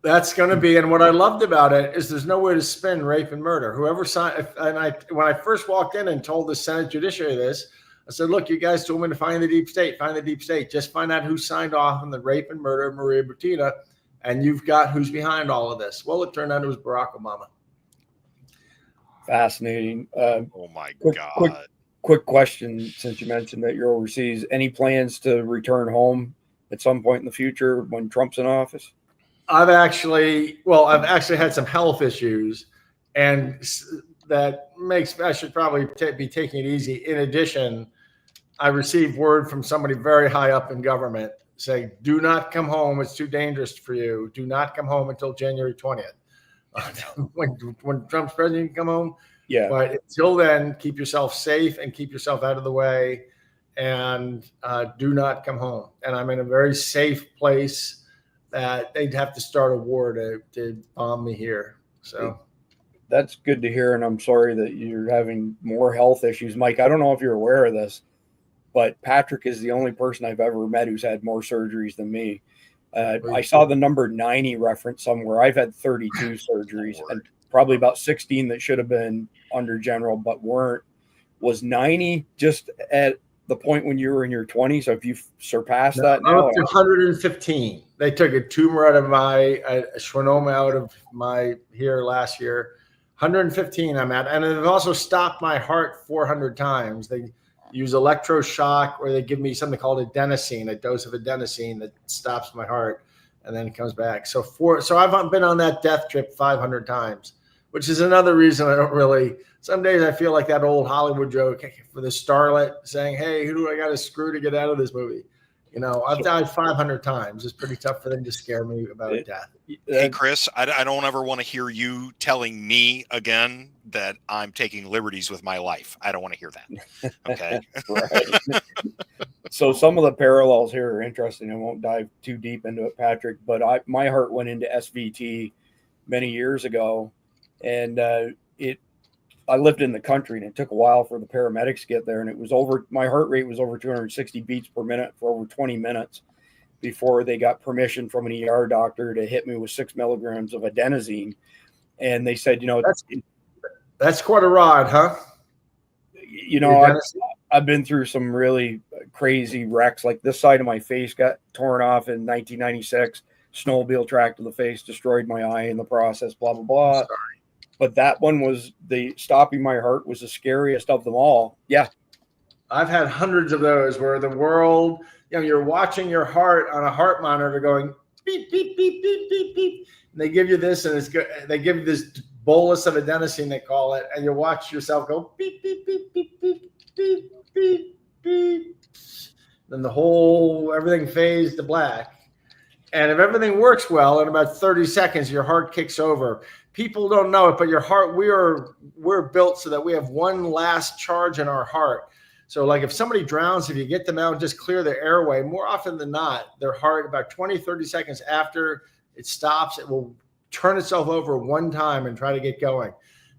That's going to be, and what I loved about it is there's no way to spin rape and murder. Whoever signed, when I first walked in and told the Senate Judiciary this, I said, look, you guys told me to find the deep state, just find out who signed off on the rape and murder of Maria Butina, and you've got who's behind all of this. Well, it turned out it was Barack Obama. Fascinating. Oh my God. Quick question, since you mentioned that you're overseas, any plans to return home at some point in the future when Trump's in office? I've actually had some health issues, and that makes I should probably be taking it easy. In addition, I received word from somebody very high up in government saying, do not come home. It's too dangerous for you. Do not come home until January 20th. when Trump's president, you can come home. Yeah. But until then, keep yourself safe and keep yourself out of the way, and do not come home. And I'm in a very safe place that they'd have to start a war to bomb me here. So that's good to hear. And I'm sorry that you're having more health issues. Mike, I don't know if you're aware of this, but Patrick is the only person I've ever met who's had more surgeries than me. I saw the number 90 reference somewhere. I've had 32 surgeries, and probably about 16 that should have been under general but weren't. Was 90 just at the point when you were in your 20s? Have you surpassed that now? I'm up to 115. They took a tumor out of a schwannoma out of my here last year. 115 I'm at. And they've also stopped my heart 400 times. They use electroshock, or they give me something called adenosine, a dose of adenosine that stops my heart and then it comes back. So I've been on that death trip 500 times, which is another reason I don't really, some days I feel like that old Hollywood joke for the starlet saying, hey, who do I got to screw to get out of this movie? I've died 500 times. It's pretty tough for them to scare me about death. Hey, Chris, I don't ever want to hear you telling me again that I'm taking liberties with my life. I don't want to hear that. Okay. Right. So some of the parallels here are interesting. I won't dive too deep into it, Patrick, but my heart went into SVT many years ago, and I lived in the country, and it took a while for the paramedics to get there. And my heart rate was over 260 beats per minute for over 20 minutes before they got permission from an ER doctor to hit me with 6 milligrams of adenosine. And they said, that's quite a ride, huh? I've been through some really crazy wrecks. Like this side of my face got torn off in 1996. Snowmobile track to the face, destroyed my eye in the process, blah, blah, blah. Sorry. But that one was stopping my heart was the scariest of them all. Yeah. I've had hundreds of those where the world, you're watching your heart on a heart monitor going beep, beep, beep, beep, beep, beep. And they give you this, and it's good. They give you this bolus of adenosine, they call it, and you watch yourself go beep, beep, beep, beep, beep, beep, beep, beep. Then everything fades to black. And if everything works well, in about 30 seconds, your heart kicks over. People don't know it, but your heart, we're built so that we have one last charge in our heart. So like if somebody drowns, if you get them out and just clear their airway, more often than not, their heart, about 20, 30 seconds after it stops, it will turn itself over one time and try to get going.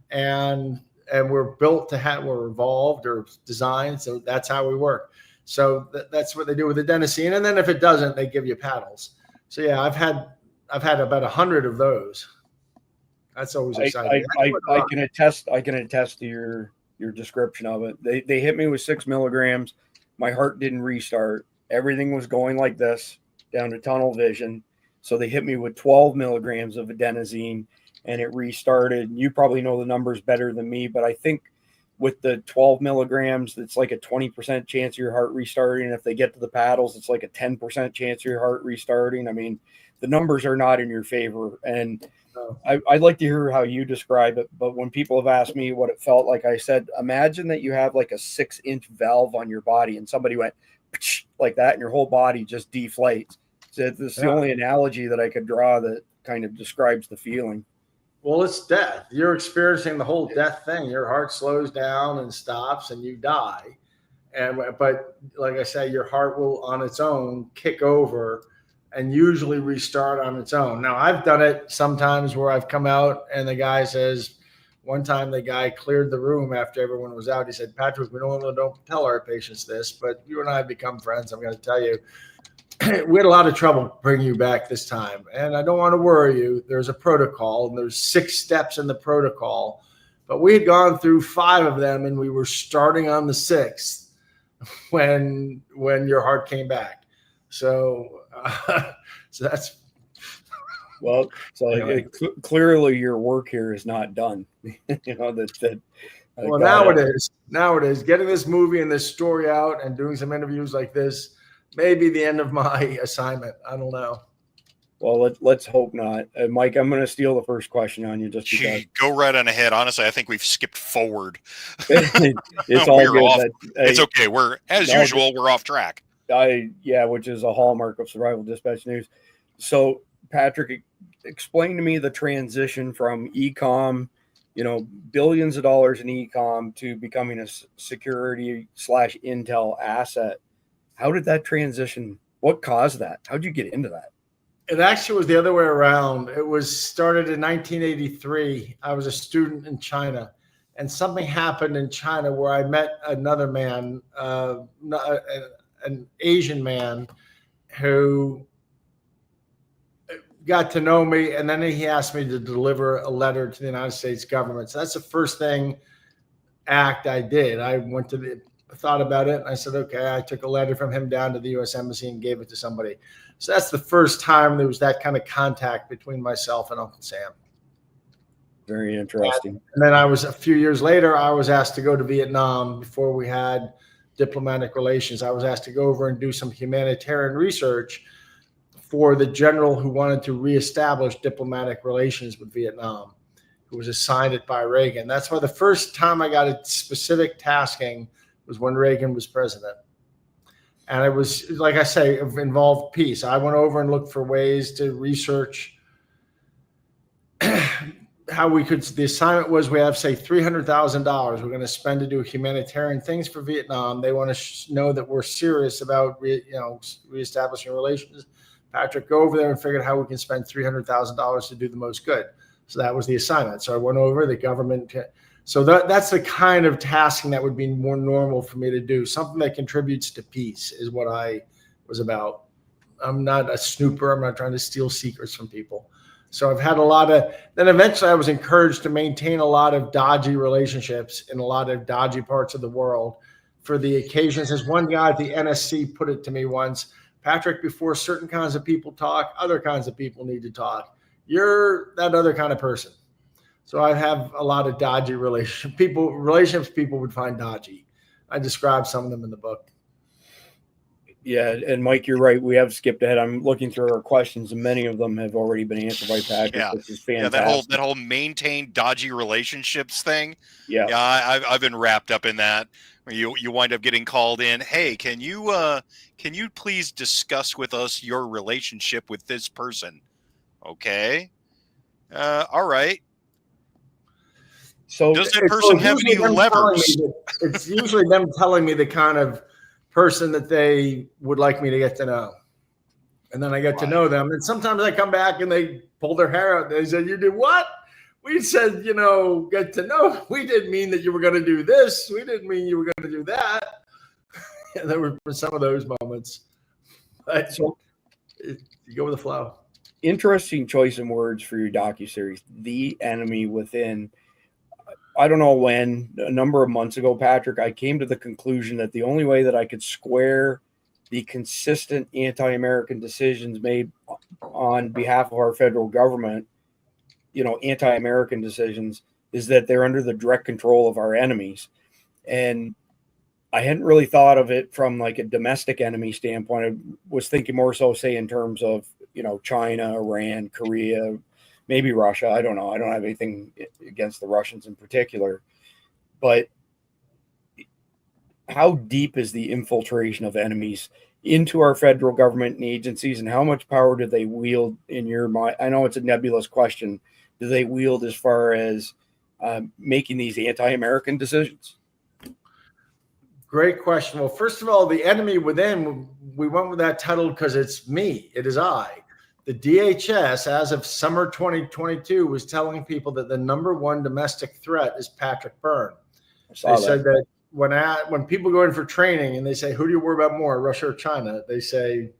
And we're built to we're evolved or designed, so that's how we work. So that's what they do with adenosine. And then if it doesn't, they give you paddles. So yeah, I've had about 100 of those. That's always exciting. I can attest. I can attest to your description of it. They hit me with 6 milligrams. My heart didn't restart. Everything was going like this down to tunnel vision. So they hit me with 12 milligrams of adenosine, and it restarted. You probably know the numbers better than me, but I think with the 12 milligrams, it's like a 20% chance of your heart restarting. If they get to the paddles, it's like a 10% chance of your heart restarting. I mean, the numbers are not in your favor. And I'd like to hear how you describe it. But when people have asked me what it felt like, I said, imagine that you have like a 6-inch valve on your body and somebody went like that and your whole body just deflates. So it's the only analogy that I could draw that kind of describes the feeling. Well, it's death. You're experiencing the whole death thing. Your heart slows down and stops and you die. But like I said, your heart will on its own kick over and usually restart on its own. Now, I've done it sometimes where I've come out and the guy says, one time the guy cleared the room after everyone was out. He said, Patrick, we don't tell our patients this, but you and I have become friends. I'm going to tell you, we had a lot of trouble bringing you back this time. And I don't want to worry you. There's a protocol and there's 6 steps in the protocol, but we had gone through 5 of them and we were starting on the 6th when your heart came back. So that's well. So clearly, your work here is not done. Well, now it is. Now it is. Getting this movie and this story out and doing some interviews like this may be the end of my assignment. I don't know. Well, let's hope not. Mike, I'm going to steal the first question on you just because. Go right on ahead. Honestly, I think we've skipped forward. It's all good. It's okay. We're usual. We're off track. Which is a hallmark of Survival Dispatch News. So, Patrick, explain to me the transition from e-com, billions of dollars in e-com to becoming a security/intel asset. How did that transition? What caused that? How'd you get into that? It actually was the other way around. It was started in 1983. I was a student in China, and something happened in China where I met another man, an Asian man who got to know me, and then he asked me to deliver a letter to the United States government. So that's the first act I did. I thought about it, and I said, okay, I took a letter from him down to the U.S. Embassy and gave it to somebody. So that's the first time there was that kind of contact between myself and Uncle Sam. Very interesting. And then a few years later, I was asked to go to Vietnam before we had diplomatic relations. I was asked to go over and do some humanitarian research for the general who wanted to reestablish diplomatic relations with Vietnam, who was assigned it by Reagan. That's why the first time I got a specific tasking was when Reagan was president. And it was, like I say, it involved peace. I went over and looked for ways to research how we could, the assignment was we have, say, $300,000 we're going to spend to do humanitarian things for Vietnam. They want to know that we're serious about, reestablishing relations. Patrick, go over there and figure out how we can spend $300,000 to do the most good. So that was the assignment. So I went over, the government. So that's the kind of tasking that would be more normal for me to do. Something that contributes to peace is what I was about. I'm not a snooper. I'm not trying to steal secrets from people. So I've had then eventually I was encouraged to maintain a lot of dodgy relationships in a lot of dodgy parts of the world for the occasions. As one guy at the NSC put it to me once, Patrick, before certain kinds of people talk, other kinds of people need to talk. You're that other kind of person. So I have a lot of dodgy relationships people would find dodgy. I describe some of them in the book. Yeah, and Mike, you're right. We have skipped ahead. I'm looking through our questions, and many of them have already been answered by Patrick, which is fantastic. Yeah, that whole maintain dodgy relationships thing. Yeah, I've been wrapped up in that. You wind up getting called in. Hey, can you please discuss with us your relationship with this person? Okay. All right. So does that person have any levers? It's usually them telling me the kind of person that they would like me to get to know. And then I get to know them. And sometimes I come back and they pull their hair out. They said, you did what? We said, get to know. We didn't mean that you were going to do this. We didn't mean you were going to do that. there were some of those moments. But So you go with the flow. interesting choice of words for your docuseries, The Enemy Within. I don't know when, a number of months ago, Patrick, I came to the conclusion that the only way that I could square the consistent anti-American decisions made on behalf of our federal government, anti-American decisions, is that they're under the direct control of our enemies. And I hadn't really thought of it from like a domestic enemy standpoint. I was thinking more so, say, in terms of, China, Iran, Korea, maybe Russia. I don't know. I don't have anything against the Russians in particular. But how deep is the infiltration of enemies into our federal government and agencies, and how much power do they wield in your mind? I know it's a nebulous question. Do they wield as far as making these anti-American decisions? Great question. Well, first of all, The Enemy Within, we went with that title because it's me. It is I. The DHS, as of summer 2022, was telling people that the number one domestic threat is Patrick Byrne. They said that when people go in for training and they say, who do you worry about more, Russia or China? They say,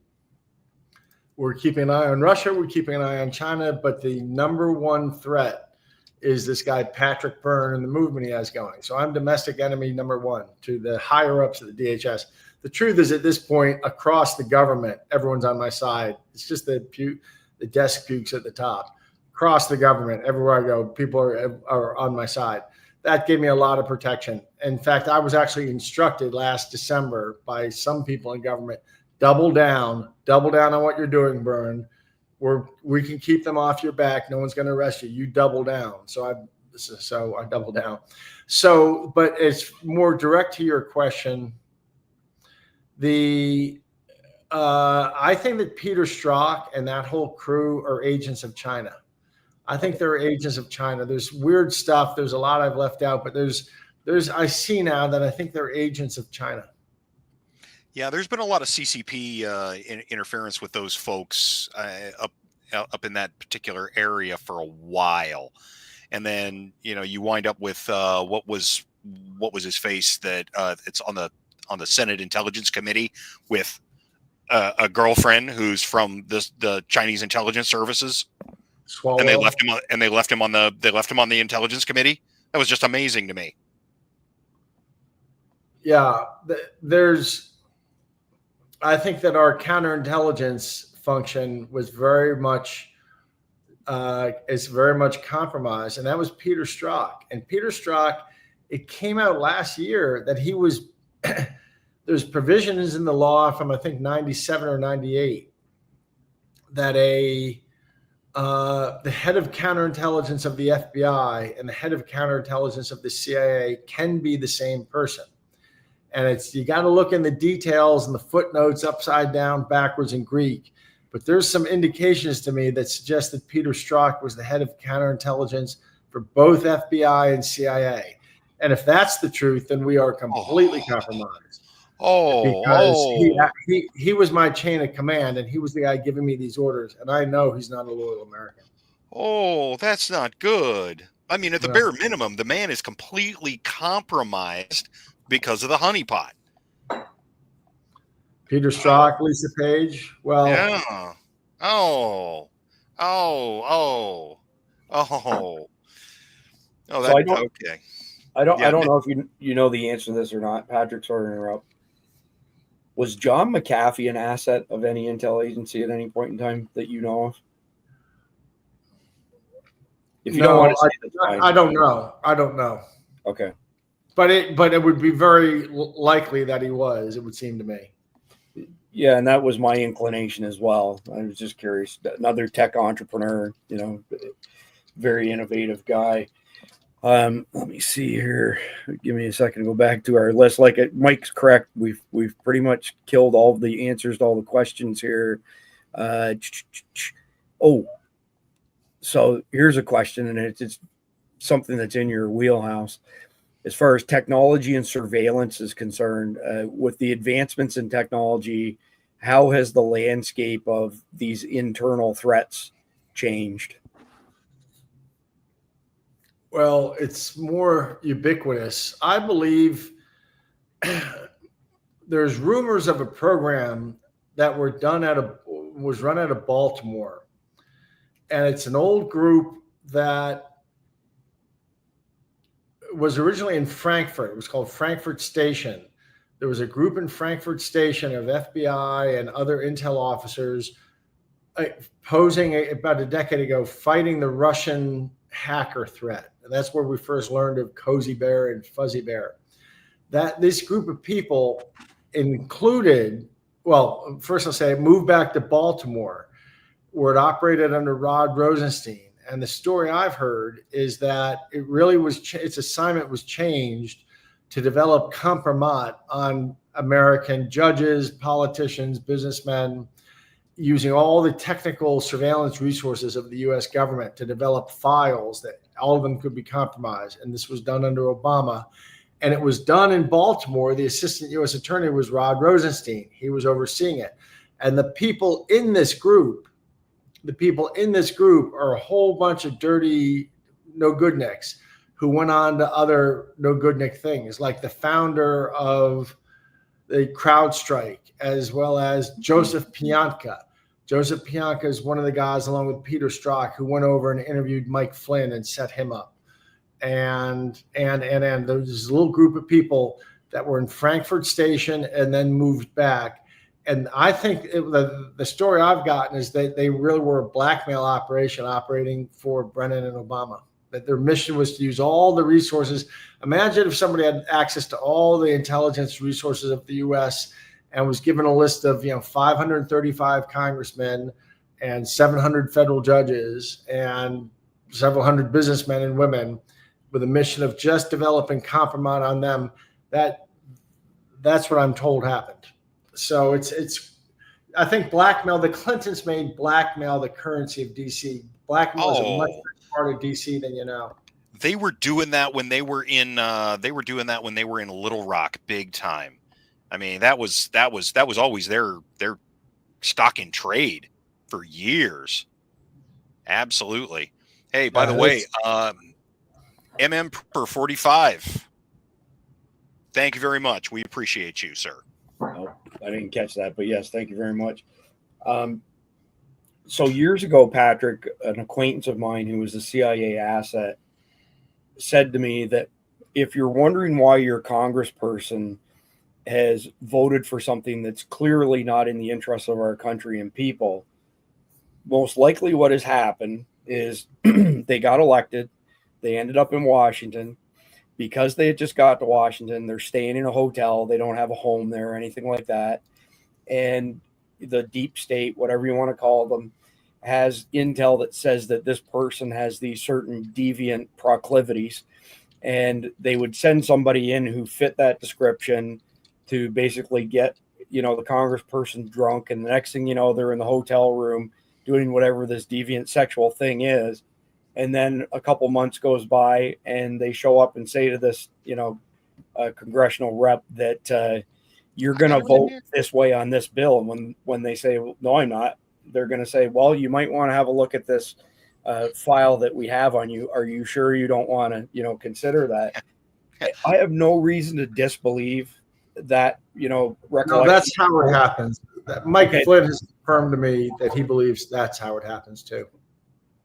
we're keeping an eye on Russia, we're keeping an eye on China, but the number one threat is this guy, Patrick Byrne, and the movement he has going. So I'm domestic enemy number one to the higher ups of the DHS. The truth is, at this point, across the government, everyone's on my side. It's just the desk pukes at the top. Across the government, everywhere I go, people are on my side. That gave me a lot of protection. In fact, I was actually instructed last December by some people in government, double down on what you're doing, Byrne. We can keep them off your back. No one's going to arrest you. You double down. So I double down. So, but it's more direct to your question. I think that Peter Strzok and that whole crew are agents of China. I think they're agents of China. There's weird stuff. There's a lot I've left out, but I see now that I think they're agents of China. Yeah, there's been a lot of CCP interference with those folks up in that particular area for a while, and then you wind up with what was his face that it's on the Senate Intelligence Committee with a girlfriend who's from the Chinese intelligence services, Swallow. and they left him on the Intelligence Committee. That was just amazing to me. Yeah, I think that our counterintelligence function was very much compromised, and that was Peter Strzok. And Peter Strzok, it came out last year that he was there's provisions in the law from I think 97 or 98 that the head of counterintelligence of the FBI and the head of counterintelligence of the CIA can be the same person. And you got to look in the details and the footnotes upside down, backwards in Greek. But there's some indications to me that suggest that Peter Strzok was the head of counterintelligence for both FBI and CIA. And if that's the truth, then we are completely compromised. Because he was my chain of command, and he was the guy giving me these orders. And I know he's not a loyal American. Oh, that's not good. I mean, at the bare minimum, the man is completely compromised because of the honeypot. Peter Strzok, Lisa Page. Well, yeah. Okay. I don't know if you know the answer to this or not. Patrick, sorry to interrupt. Was John McAfee an asset of any intel agency at any point in time that you know of? If you don't want to say that, I don't know. I don't know. Okay. But it would be very likely that he was, it would seem to me. Yeah, and that was my inclination as well. I was just curious. Another tech entrepreneur, very innovative guy. Let me see here. Give me a second to go back to our list. Like Mike's correct. We've pretty much killed all the answers to all the questions here. So here's a question, and it's something that's in your wheelhouse. As far as technology and surveillance is concerned, with the advancements in technology, how has the landscape of these internal threats changed? Well, it's more ubiquitous. I believe there's rumors of a program that was run out of Baltimore, and it's an old group that was originally in Frankfurt. It was called Frankfurt Station. There was a group in Frankfurt Station of FBI and other intel officers posing about a decade ago, fighting the Russian hacker threat. And that's where we first learned of Cozy Bear and Fuzzy Bear. That this group of people included, well, first I'll say it moved back to Baltimore, where it operated under Rod Rosenstein. And the story I've heard is that it really was, its assignment was changed to develop compromise on American judges, politicians, businessmen, using all the technical surveillance resources of the US government to develop files that all of them could be compromised. And this was done under Obama. And it was done in Baltimore. The assistant US attorney was Rod Rosenstein. He was overseeing it. And the people in this group are a whole bunch of dirty no-goodniks who went on to other no-goodnik things, like the founder of the CrowdStrike, as well as Joseph Pianka. Joseph Pianka is one of the guys, along with Peter Strzok, who went over and interviewed Mike Flynn and set him up. And there was this little group of people that were in Frankfurt Station and then moved back. And I think the story I've gotten is that they really were a blackmail operation operating for Brennan and Obama. That their mission was to use all the resources. Imagine if somebody had access to all the intelligence resources of the U.S. and was given a list of 535 congressmen and 700 federal judges and several hundred businessmen and women with a mission of just developing compromise on them. That's what I'm told happened. So I think blackmail, the Clintons made blackmail the currency of DC. Blackmail is a much bigger part of DC than you know. They were doing that when they were in Little Rock big time. I mean, that was always their stock in trade for years. Absolutely. Hey, by the way, MM per 45. Thank you very much. We appreciate you, sir. Oh, I didn't catch that, but yes, thank you very much. So years ago, Patrick, an acquaintance of mine who was a CIA asset, said to me that if you're wondering why your congressperson has voted for something that's clearly not in the interests of our country and people, most likely what has happened is they got elected, they ended up in Washington. Because they had just got to Washington, they're staying in a hotel. They don't have a home there or anything like that. And the deep state, whatever you want to call them, has intel that says that this person has these certain deviant proclivities. And they would send somebody in who fit that description to basically get, the congressperson drunk. And the next thing you know, they're in the hotel room doing whatever this deviant sexual thing is. And then a couple months goes by and they show up and say to this, congressional rep that you're going to vote this way on this bill. And when they say, well, no, I'm not, they're going to say, well, you might want to have a look at this file that we have on you. Are you sure you don't want to, consider that? I have no reason to disbelieve that, recollection. No, that's how it happens. Mike Flynn has confirmed to me that he believes that's how it happens too.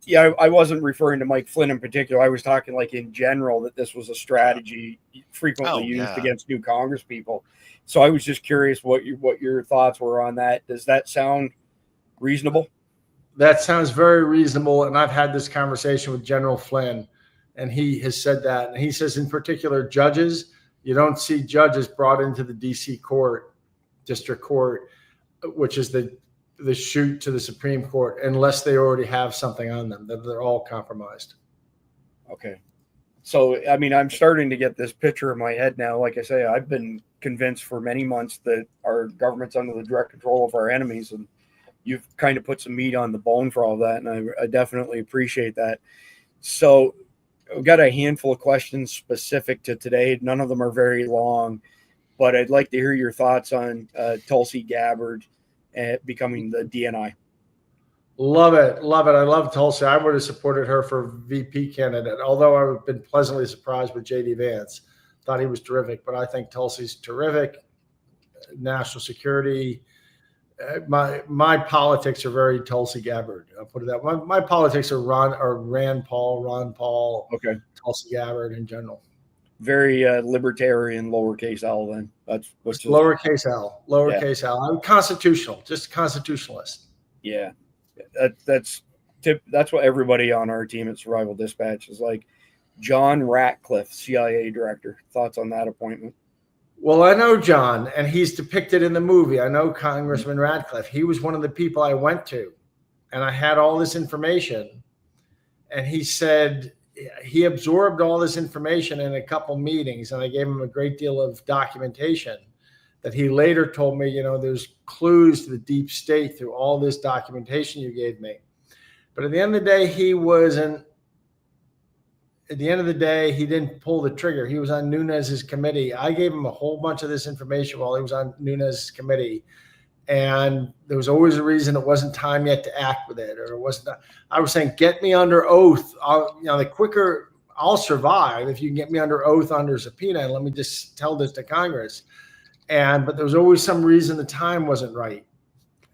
Yeah, I wasn't referring to Mike Flynn in particular. I was talking like in general that this was a strategy frequently used against new Congress people. So I was just curious what your thoughts were on that. Does that sound reasonable? That sounds very reasonable. And I've had this conversation with General Flynn, and he has said that. And he says, in particular, judges, you don't see judges brought into the DC court, district court, which is the chute to the Supreme Court, unless they already have something on them, that they're all compromised. Okay. So, I mean, I'm starting to get this picture in my head now. Like I say, I've been convinced for many months that our government's under the direct control of our enemies, and you've kind of put some meat on the bone for all that, and I definitely appreciate that. So I've got a handful of questions specific to today. None of them are very long, but I'd like to hear your thoughts on Tulsi Gabbard becoming the DNI. Love it. I love Tulsi. I would have supported her for VP candidate, although I've been pleasantly surprised with JD Vance. Thought he was terrific, but I think Tulsi's terrific. national security. My politics are very Tulsi Gabbard. I'll put it that way. My politics are Ron Paul, Okay. Tulsi Gabbard in general. Very libertarian, lowercase L. Then that's what's Lowercase L. L. I'm constitutional, just constitutionalist. Yeah, that's what everybody on our team at Survival Dispatch is like. John Ratcliffe, CIA director. Thoughts on that appointment? Well, I know John, and he's depicted in the movie. I know Congressman Ratcliffe. He was one of the people I went to, and I had all this information. And he said he absorbed all this information in a couple meetings, and I gave him a great deal of documentation that he later told me, there's clues to the deep state through all this documentation you gave me. But at the end of the day, he didn't pull the trigger. He was on Nunes's committee. I gave him a whole bunch of this information while he was on Nunes's committee. And there was always a reason it wasn't time yet to act with it, or it wasn't. I was saying, get me under oath. The quicker I'll survive if you can get me under oath under subpoena, and let me just tell this to Congress. But there was always some reason the time wasn't right.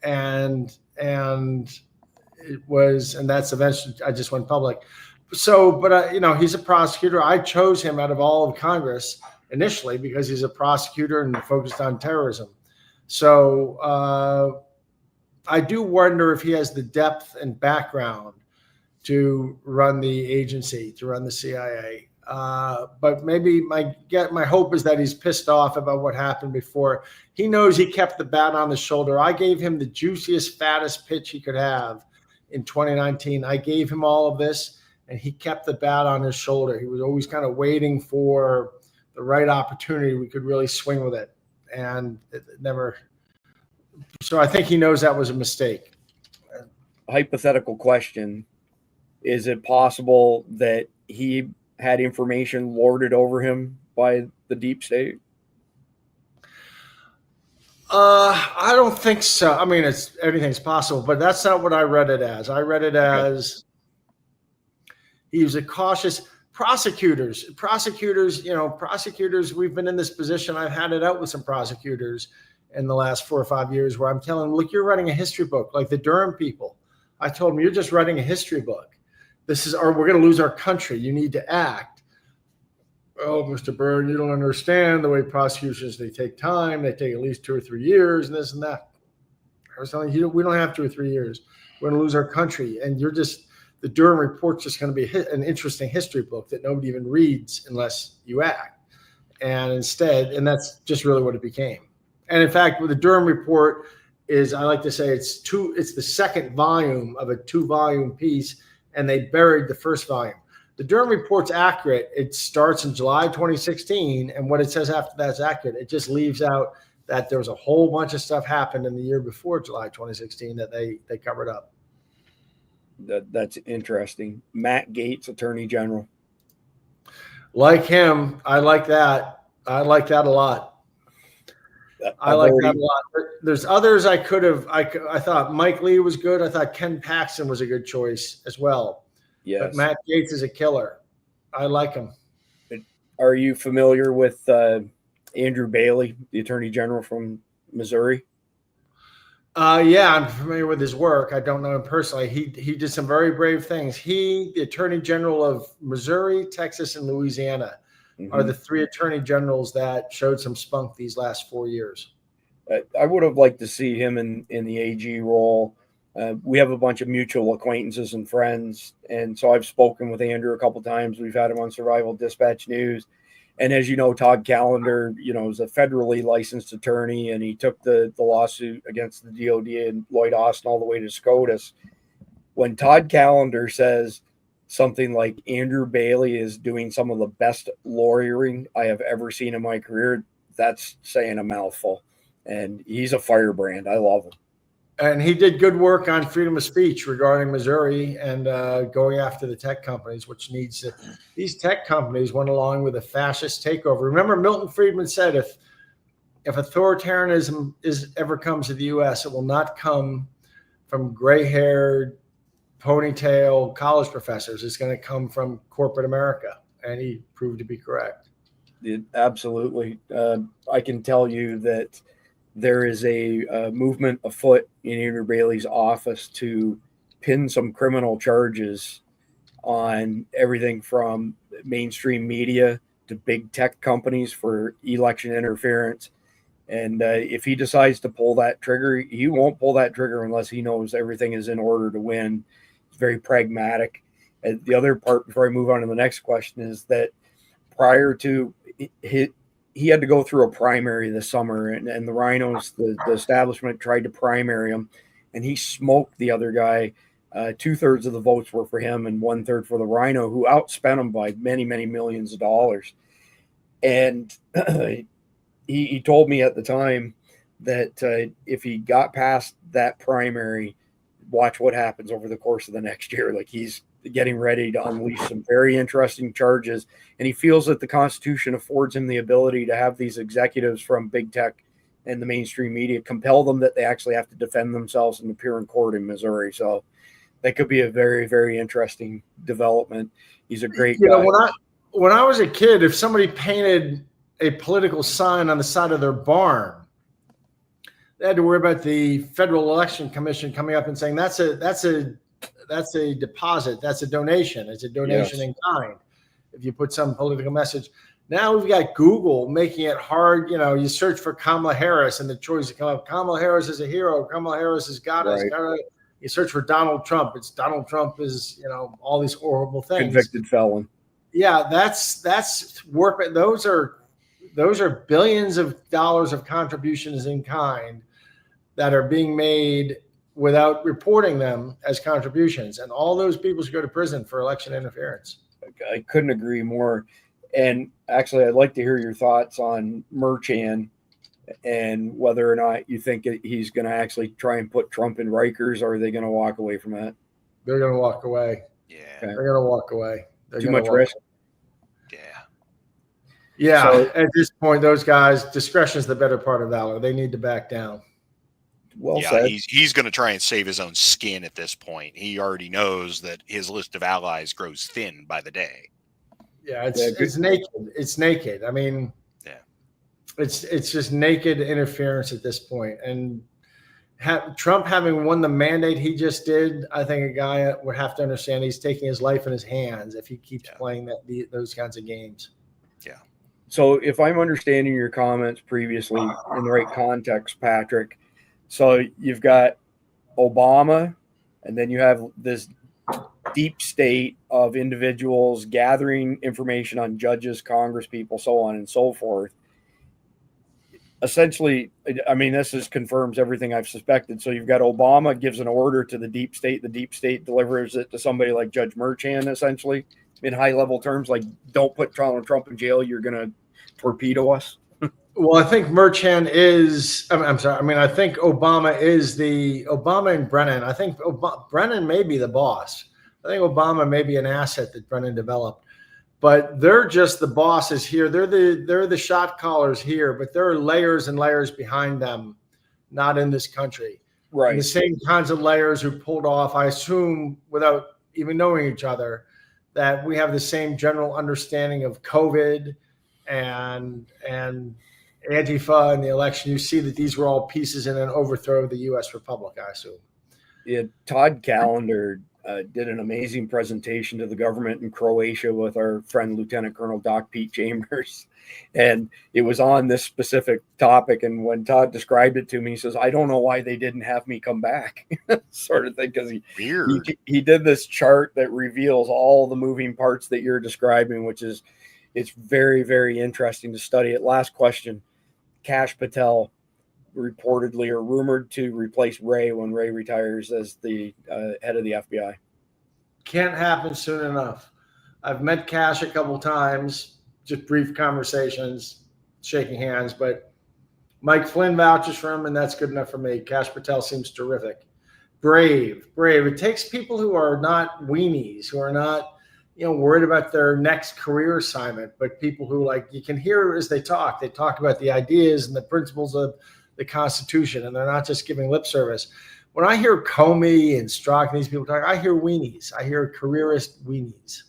And it was, and that's eventually I just went public. So, but he's a prosecutor. I chose him out of all of Congress initially because he's a prosecutor and focused on terrorism. So I do wonder if he has the depth and background to run the agency, to run the CIA. But maybe my hope is that he's pissed off about what happened before. He knows he kept the bat on the shoulder. I gave him the juiciest, fattest pitch he could have in 2019. I gave him all of this, and he kept the bat on his shoulder. He was always kind of waiting for the right opportunity. We could really swing with it, and it never. So I think he knows that was a mistake. Hypothetical question: is it possible that he had information lorded over him by the deep state? I don't think so. I mean, everything's possible, but that's not what I read it as. I read it as he was a cautious prosecutors. We've been in this position. I've had it out with some prosecutors in the last 4 or 5 years where I'm telling them, look, you're writing a history book like the Durham people. I told them, you're just writing a history book. We're going to lose our country. You need to act. Oh, Mr. Byrne, you don't understand the way prosecutions, they take time. They take at least 2 or 3 years and this and that. I was telling you, we don't have 2 or 3 years. We're going to lose our country. And the Durham report's just going to be an interesting history book that nobody even reads unless you act. And that's just really what it became. And in fact, with the Durham report is, I like to say it's the second volume of a 2-volume piece, and they buried the first volume. The Durham report's accurate. It starts in July 2016, and what it says after that's accurate. It just leaves out that there was a whole bunch of stuff happened in the year before July 2016 that they covered up. That's interesting. Matt Gaetz, Attorney General. Like him, I like that. I like that a lot. I like that a lot. There's others I thought Mike Lee was good. I thought Ken Paxton was a good choice as well. Yes. But Matt Gaetz is a killer. I like him. Are you familiar with Andrew Bailey, the Attorney General from Missouri? Yeah, I'm familiar with his work. I don't know him personally. He did some very brave things. The Attorney General of Missouri, Texas, and Louisiana are the 3 attorney generals that showed some spunk these last 4 years. I would have liked to see him in the AG role. We have a bunch of mutual acquaintances and friends, and so I've spoken with Andrew a couple times. We've had him on Survival Dispatch News. And as you know, Todd Callender, is a federally licensed attorney, and he took the lawsuit against the DOD and Lloyd Austin all the way to SCOTUS. When Todd Callender says something like Andrew Bailey is doing some of the best lawyering I have ever seen in my career, that's saying a mouthful. And he's a firebrand. I love him. And he did good work on freedom of speech regarding Missouri and going after the tech companies, which needs to. These tech companies went along with a fascist takeover. Remember, Milton Friedman said, if authoritarianism ever comes to the U.S., it will not come from gray-haired, ponytail college professors. It's going to come from corporate America. And he proved to be correct. Absolutely. I can tell you that there is a movement afoot in Andrew Bailey's office to pin some criminal charges on everything from mainstream media to big tech companies for election interference. And if he decides to pull that trigger, he won't pull that trigger unless he knows everything is in order to win. It's very pragmatic. And the other part, before I move on to the next question, is that prior to he had to go through a primary this summer, and the Rhinos, the establishment, tried to primary him, and he smoked the other guy. 2/3 of the votes were for him and 1/3 for the Rhino, who outspent him by many, many millions of dollars. And he told me at the time that if he got past that primary, watch what happens over the course of the next year. Like, he's getting ready to unleash some very interesting charges, and he feels that the Constitution affords him the ability to have these executives from big tech and the mainstream media compel them that they actually have to defend themselves and appear in court in Missouri. So that could be a very, very interesting development. He's a great guy. When I was a kid, if somebody painted a political sign on the side of their barn, they had to worry about the Federal Election Commission coming up and saying that's a deposit, that's a donation, it's a donation in kind. If you put some political message. Now we've got Google making it hard. You search for Kamala Harris and the choices come up. Kamala Harris is a hero. Kamala Harris has got us. Right. You search for Donald Trump. It's Donald Trump is, all these horrible things. Convicted felon. Yeah, that's work. Those are billions of dollars of contributions in kind that are being made without reporting them as contributions. And all those people should go to prison for election interference. I couldn't agree more. And actually, I'd like to hear your thoughts on Merchan and whether or not you think he's going to actually try and put Trump in Rikers, or are they going to walk away from that? They're going to walk away. Yeah. Okay. They're going to walk away. Too much risk. Yeah. So, at this point, those guys, discretion is the better part of valor. They need to back down. Well said. He's going to try and save his own skin at this point. He already knows that his list of allies grows thin by the day. Yeah, it's naked. It's naked. I mean, it's just naked interference at this point. And Trump having won the mandate he just did, I think a guy would have to understand he's taking his life in his hands if he keeps playing those kinds of games. Yeah. So if I'm understanding your comments previously in the right context, Patrick, so you've got Obama, and then you have this deep state of individuals gathering information on judges, Congress people, so on and so forth. Essentially, I mean, this confirms everything I've suspected. So you've got Obama gives an order to the deep state delivers it to somebody like Judge Merchan, essentially, in high-level terms, like, don't put Donald Trump in jail, you're going to torpedo us. Well, I think Merchan is. I'm sorry. I mean, I think Obama is Obama and Brennan. I think Brennan may be the boss. I think Obama may be an asset that Brennan developed, but they're just the bosses here. They're the shot callers here, but there are layers and layers behind them, not in this country. Right. And the same kinds of layers who pulled off, I assume, without even knowing each other, that we have the same general understanding of COVID and Antifa and the election. You see that these were all pieces in an overthrow of the U.S. Republic, I assume. Yeah, Todd Callender did an amazing presentation to the government in Croatia with our friend Lieutenant Colonel Doc Pete Chambers. And it was on this specific topic. And when Todd described it to me, he says, I don't know why they didn't have me come back, sort of thing. Because he did this chart that reveals all the moving parts that you're describing, which is, it's very, very interesting to study it. Last question. Kash Patel reportedly or rumored to replace Wray when Wray retires as the head of the FBI. Can't happen soon enough. I've met Kash a couple times, just brief conversations, shaking hands, but Mike Flynn vouches for him, and that's good enough for me. Kash Patel seems terrific. Brave. It takes people who are not weenies, who are not worried about their next career assignment, but people who, like, you can hear as they talk about the ideas and the principles of the Constitution, and they're not just giving lip service. When I hear Comey and Strzok and these people talk, I hear weenies. I hear careerist weenies.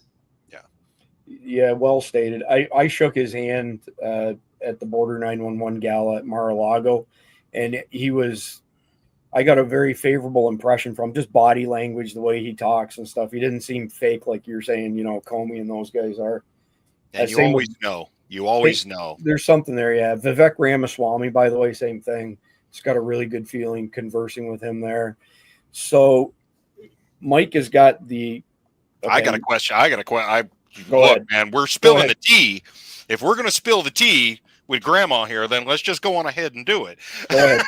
Yeah, well stated. I shook his hand at the Border 911 Gala at Mar-a-Lago, and I got a very favorable impression from just body language, the way he talks and stuff. He didn't seem fake like you're saying, Comey and those guys are. And you always know. You always know. There's something there, yeah. Vivek Ramaswamy, by the way, same thing. It's got a really good feeling conversing with him there. So Mike has got the... Okay. I got a question. Go ahead, man. We're spilling the tea. If we're going to spill the tea with Grandma here, then let's just go on ahead and do it. Go ahead.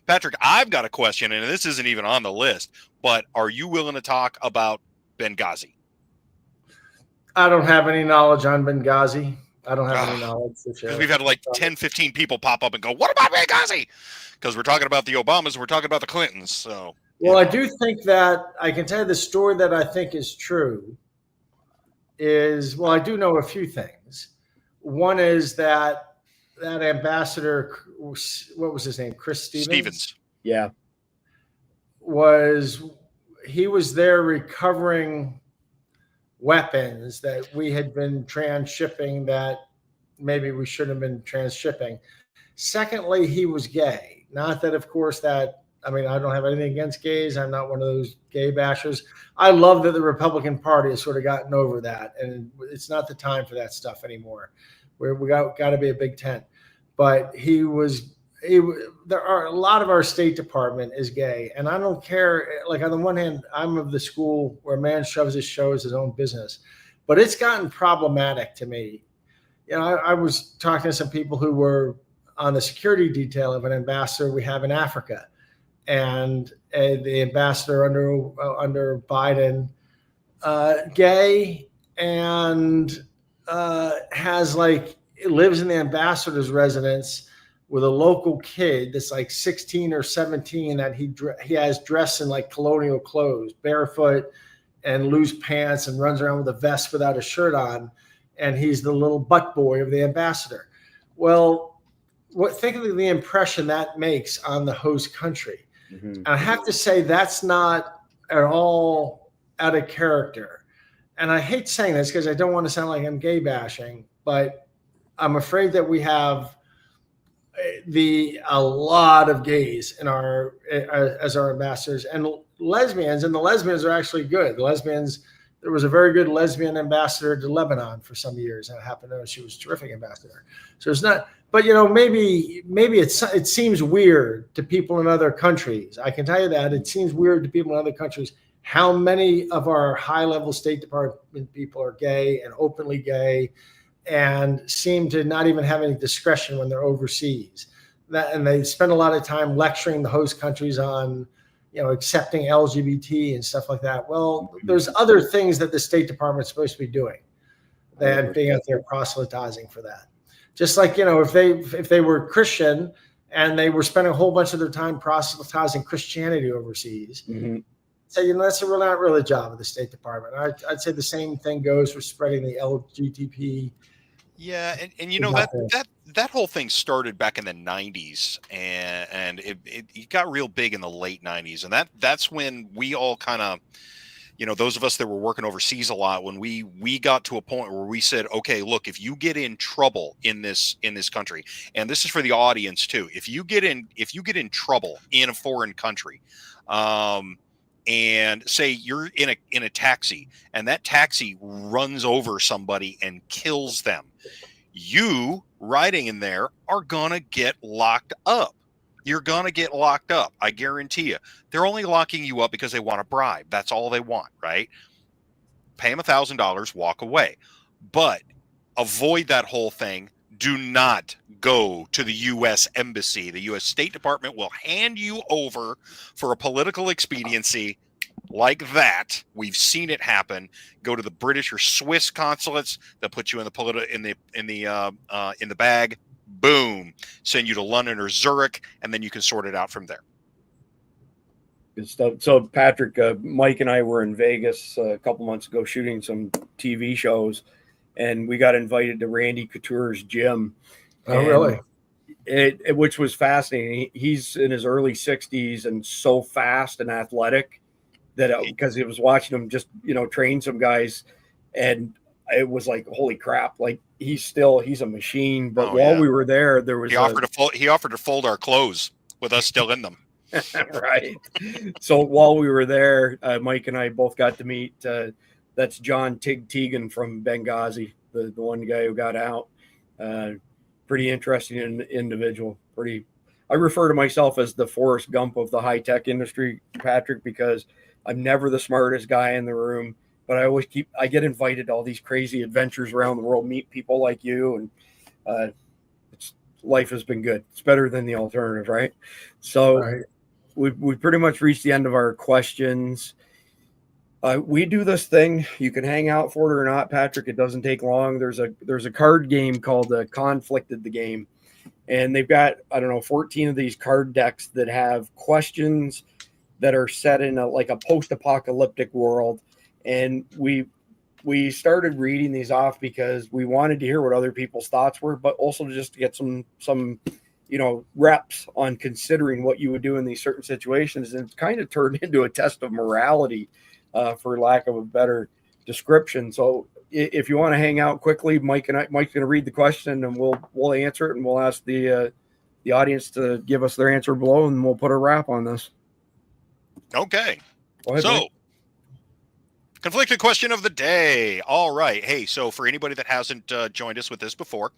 Patrick, I've got a question, and this isn't even on the list, but are you willing to talk about Benghazi? I don't have any knowledge on Benghazi. I don't have any knowledge. We've had like 10, 15 people pop up and go, what about Benghazi? Because we're talking about the Obamas and we're talking about the Clintons. So, well, I do think that I can tell you the story that I think is true is, well, I do know a few things. One is that ambassador, what was his name? Chris Stevens. Yeah. He was there recovering weapons that we had been transshipping that maybe we shouldn't have been transshipping. Secondly, he was gay. Not that, of course, I don't have anything against gays. I'm not one of those gay bashers. I love that the Republican Party has sort of gotten over that, and it's not the time for that stuff anymore. We got to be a big tent. But there are a lot of our State Department is gay, and I don't care. Like, on the one hand, I'm of the school where a man shoves his show as his own business, but it's gotten problematic to me. I was talking to some people who were on the security detail of an ambassador we have in Africa, and the ambassador under Biden, gay, and lives in the ambassador's residence with a local kid that's like 16 or 17 that he has dressed in like colonial clothes, barefoot and loose pants, and runs around with a vest without a shirt on, and he's the little butt boy of the ambassador. Well, think of the impression that makes on the host country. Mm-hmm. And I have to say that's not at all out of character. And I hate saying this because I don't want to sound like I'm gay bashing, but I'm afraid that we have a lot of gays as our ambassadors, and lesbians, and the lesbians are actually good. There was a very good lesbian ambassador to Lebanon for some years, and I happen to know she was a terrific ambassador. So it's not, but maybe it seems weird to people in other countries. I can tell you that it seems weird to people in other countries how many of our high-level State Department people are gay and openly gay, and seem to not even have any discretion when they're overseas. And they spend a lot of time lecturing the host countries on, accepting LGBT and stuff like that. Well, there's other things that the State Department's supposed to be doing than being out there proselytizing for that. Just like, if they were Christian and they were spending a whole bunch of their time proselytizing Christianity overseas, mm-hmm. So, that's not really a job of the State Department. I'd say the same thing goes for spreading the LGBT. Yeah, and that whole thing started back in the 90s, and it got real big in the late 90s, and that's when we all kind of, those of us that were working overseas a lot, when we got to a point where we said, okay, look, if you get in trouble in this country, and this is for the audience too, if you get in trouble in a foreign country, and say you're in a taxi and that taxi runs over somebody and kills them, you riding in there are gonna get locked up. You're gonna get locked up. I guarantee you. They're only locking you up because they want a bribe. That's all they want, right? Pay them $1,000, walk away. But avoid that whole thing. Do not go to the U.S. Embassy. The U.S. State Department will hand you over for a political expediency like that. We've seen it happen. Go to the British or Swiss consulates. They'll put you in the bag. Boom. Send you to London or Zurich, and then you can sort it out from there. Good stuff. So, Patrick, Mike and I were in Vegas a couple months ago shooting some TV shows, and we got invited to Randy Couture's gym. Oh, really? Which was fascinating. He's in his early 60s and so fast and athletic that because he was watching him just, train some guys. And it was like, holy crap, like he's a machine. But Oh, while yeah. we were there, there was He offered to fold our clothes with us still in them. right. So while we were there, Mike and I both got to meet. That's John Teagan from Benghazi, the one guy who got out. Pretty interesting individual. I refer to myself as the Forrest Gump of the high tech industry, Patrick, because I'm never the smartest guy in the room, but I get invited to all these crazy adventures around the world, meet people like you, and life has been good. It's better than the alternative, right? So. Right. We pretty much reached the end of our questions. We do this thing. You can hang out for it or not, Patrick. It doesn't take long. There's a card game called Conflicted the Game, and they've got 14 of these card decks that have questions that are set in a post-apocalyptic world. And we started reading these off because we wanted to hear what other people's thoughts were, but also just to get some reps on considering what you would do in these certain situations. And it's kind of turned into a test of morality, for lack of a better description. So if you want to hang out quickly, Mike's going to read the question and we'll answer it, and we'll ask the audience to give us their answer below, and we'll put a wrap on this. Okay. Go ahead, So, Mike. conflicted question of the day. All right. Hey, so for anybody that hasn't joined us with this before,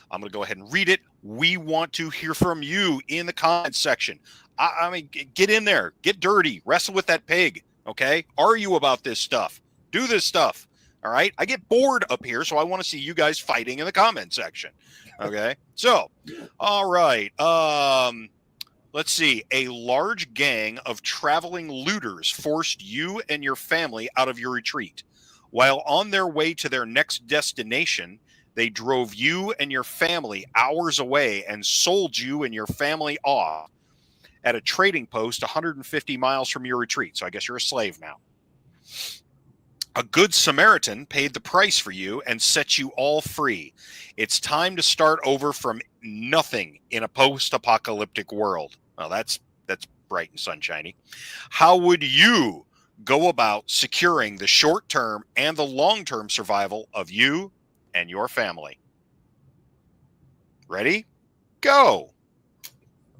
I'm going to go ahead and read it. We want to hear from you in the comments section. I mean, get in there, get dirty, wrestle with that pig. Okay. Argue about this stuff. Do this stuff. All right. I get bored up here, so I want to see you guys fighting in the comment section. Okay. So, all right. Let's see. A large gang of traveling looters forced you and your family out of your retreat. While on their way to their next destination, they drove you and your family hours away and sold you and your family off at a trading post 150 miles from your retreat. So I guess you're a slave now. A good Samaritan paid the price for you and set you all free. It's time to start over from nothing in a post-apocalyptic world. Well, that's bright and sunshiny. How would you go about securing the short-term and the long-term survival of you and your family? Ready? Go.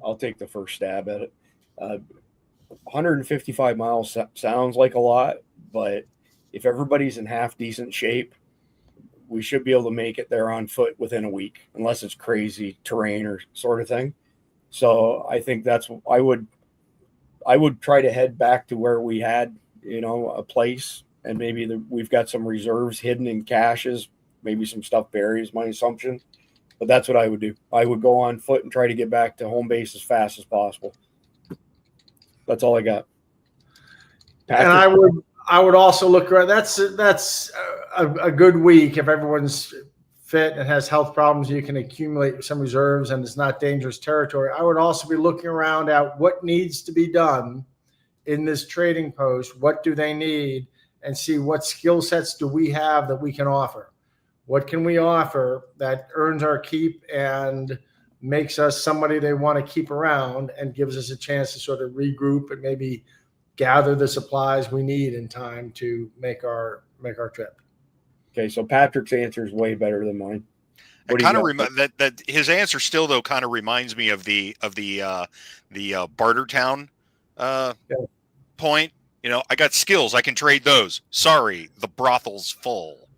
I'll take the first stab at it. 155 miles sounds like a lot, but if everybody's in half decent shape, we should be able to make it there on foot within a week, unless it's crazy terrain or sort of thing. So I think I would try to head back to where we had, a place, and maybe we've got some reserves hidden in caches, maybe some stuff buried is my assumption. But that's what I would do. I would go on foot and try to get back to home base as fast as possible. That's all I got. Patrick? And I would also look around. That's a good week if everyone's fit and has health problems. You can accumulate some reserves and it's not dangerous territory. I would also be looking around at what needs to be done in this trading post. What do they need? And see what skill sets do we have that we can offer. What can we offer that earns our keep and makes us somebody they want to keep around and gives us a chance to sort of regroup and maybe gather the supplies we need in time to make our trip. Okay, so Patrick's answer is way better than mine. That his answer still though kind of reminds me of the Bartertown point. I got skills, I can trade those. Sorry, the brothel's full.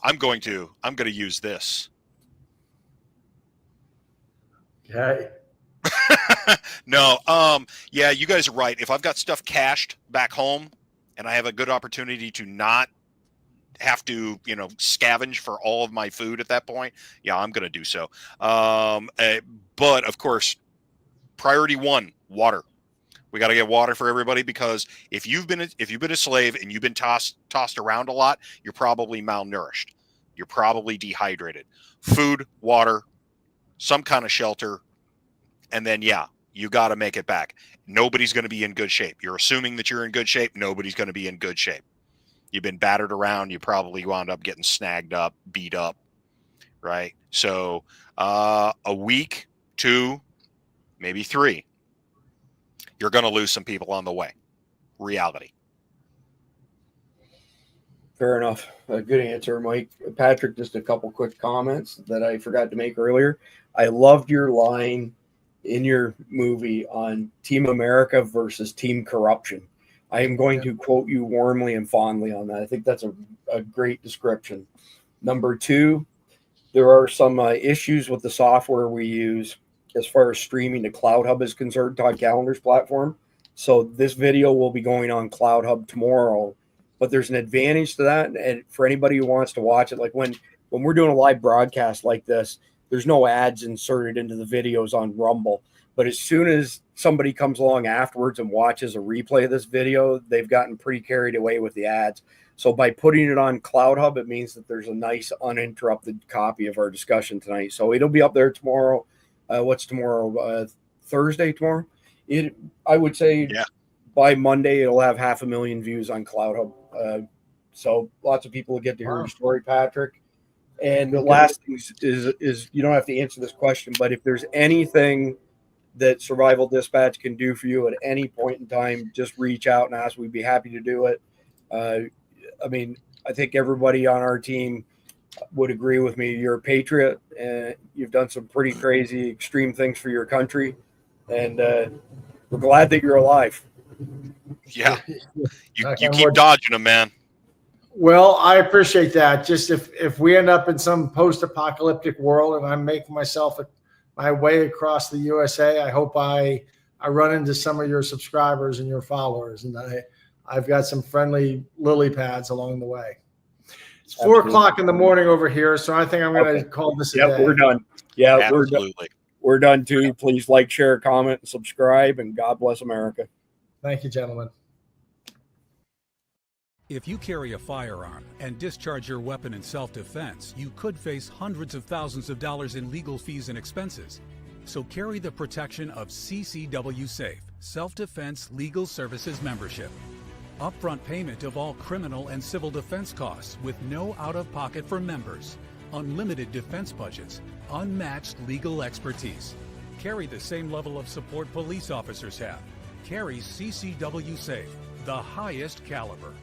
I'm going to use this. Okay. No, yeah, you guys are right. If I've got stuff cached back home and I have a good opportunity to not have to, scavenge for all of my food at that point, yeah, I'm going to do so. But of course, priority one, water. We got to get water for everybody, because if you've been a slave and you've been tossed around a lot, you're probably malnourished. You're probably dehydrated. Food, water, some kind of shelter, and then you got to make it back. Nobody's going to be in good shape. You're assuming that you're in good shape. Nobody's going to be in good shape. You've been battered around. You probably wound up getting snagged up, beat up, right? So a week, 2, maybe 3. You're going to lose some people on the way. Reality. Fair enough. A good answer, Mike. Patrick, just a couple quick comments that I forgot to make earlier. I loved your line in your movie on Team America versus Team Corruption. I am going to quote you warmly and fondly on that. I think that's a great description. Number two, there are some issues with the software we use as far as streaming to CloudHub is concerned, Todd Calendar's platform. So this video will be going on CloudHub tomorrow. But there's an advantage to that, and for anybody who wants to watch it, like when we're doing a live broadcast like this, there's no ads inserted into the videos on Rumble. But as soon as somebody comes along afterwards and watches a replay of this video, they've gotten pretty carried away with the ads. So by putting it on CloudHub, it means that there's a nice uninterrupted copy of our discussion tonight. So it'll be up there tomorrow. What's tomorrow? Thursday tomorrow? I would say by Monday, it'll have 500,000 views on CloudHub. So lots of people will get to hear your story, Patrick. And the last thing is you don't have to answer this question, but if there's anything that Survival Dispatch can do for you at any point in time, just reach out and ask. We'd be happy to do it. I mean, I think everybody on our team would agree with me. You're a patriot, and you've done some pretty crazy, extreme things for your country. And we're glad that you're alive. Yeah. You keep dodging them, man. Well, I appreciate that. Just if we end up in some post-apocalyptic world and I'm making my way across the USA, I hope I run into some of your subscribers and your followers, and I've got some friendly lily pads along the way. It's 4 o'clock in the morning over here, so I think I'm going to call this a day. We're done. Yeah, absolutely. We're done too. Please like, share, comment, and subscribe, and God bless America. Thank you, gentlemen. If you carry a firearm and discharge your weapon in self-defense, you could face hundreds of thousands of dollars in legal fees and expenses. So carry the protection of CCW Safe, Self-Defense Legal Services membership. Upfront payment of all criminal and civil defense costs with no out-of-pocket for members. Unlimited defense budgets, unmatched legal expertise. Carry the same level of support police officers have. Carry CCW Safe, the highest caliber.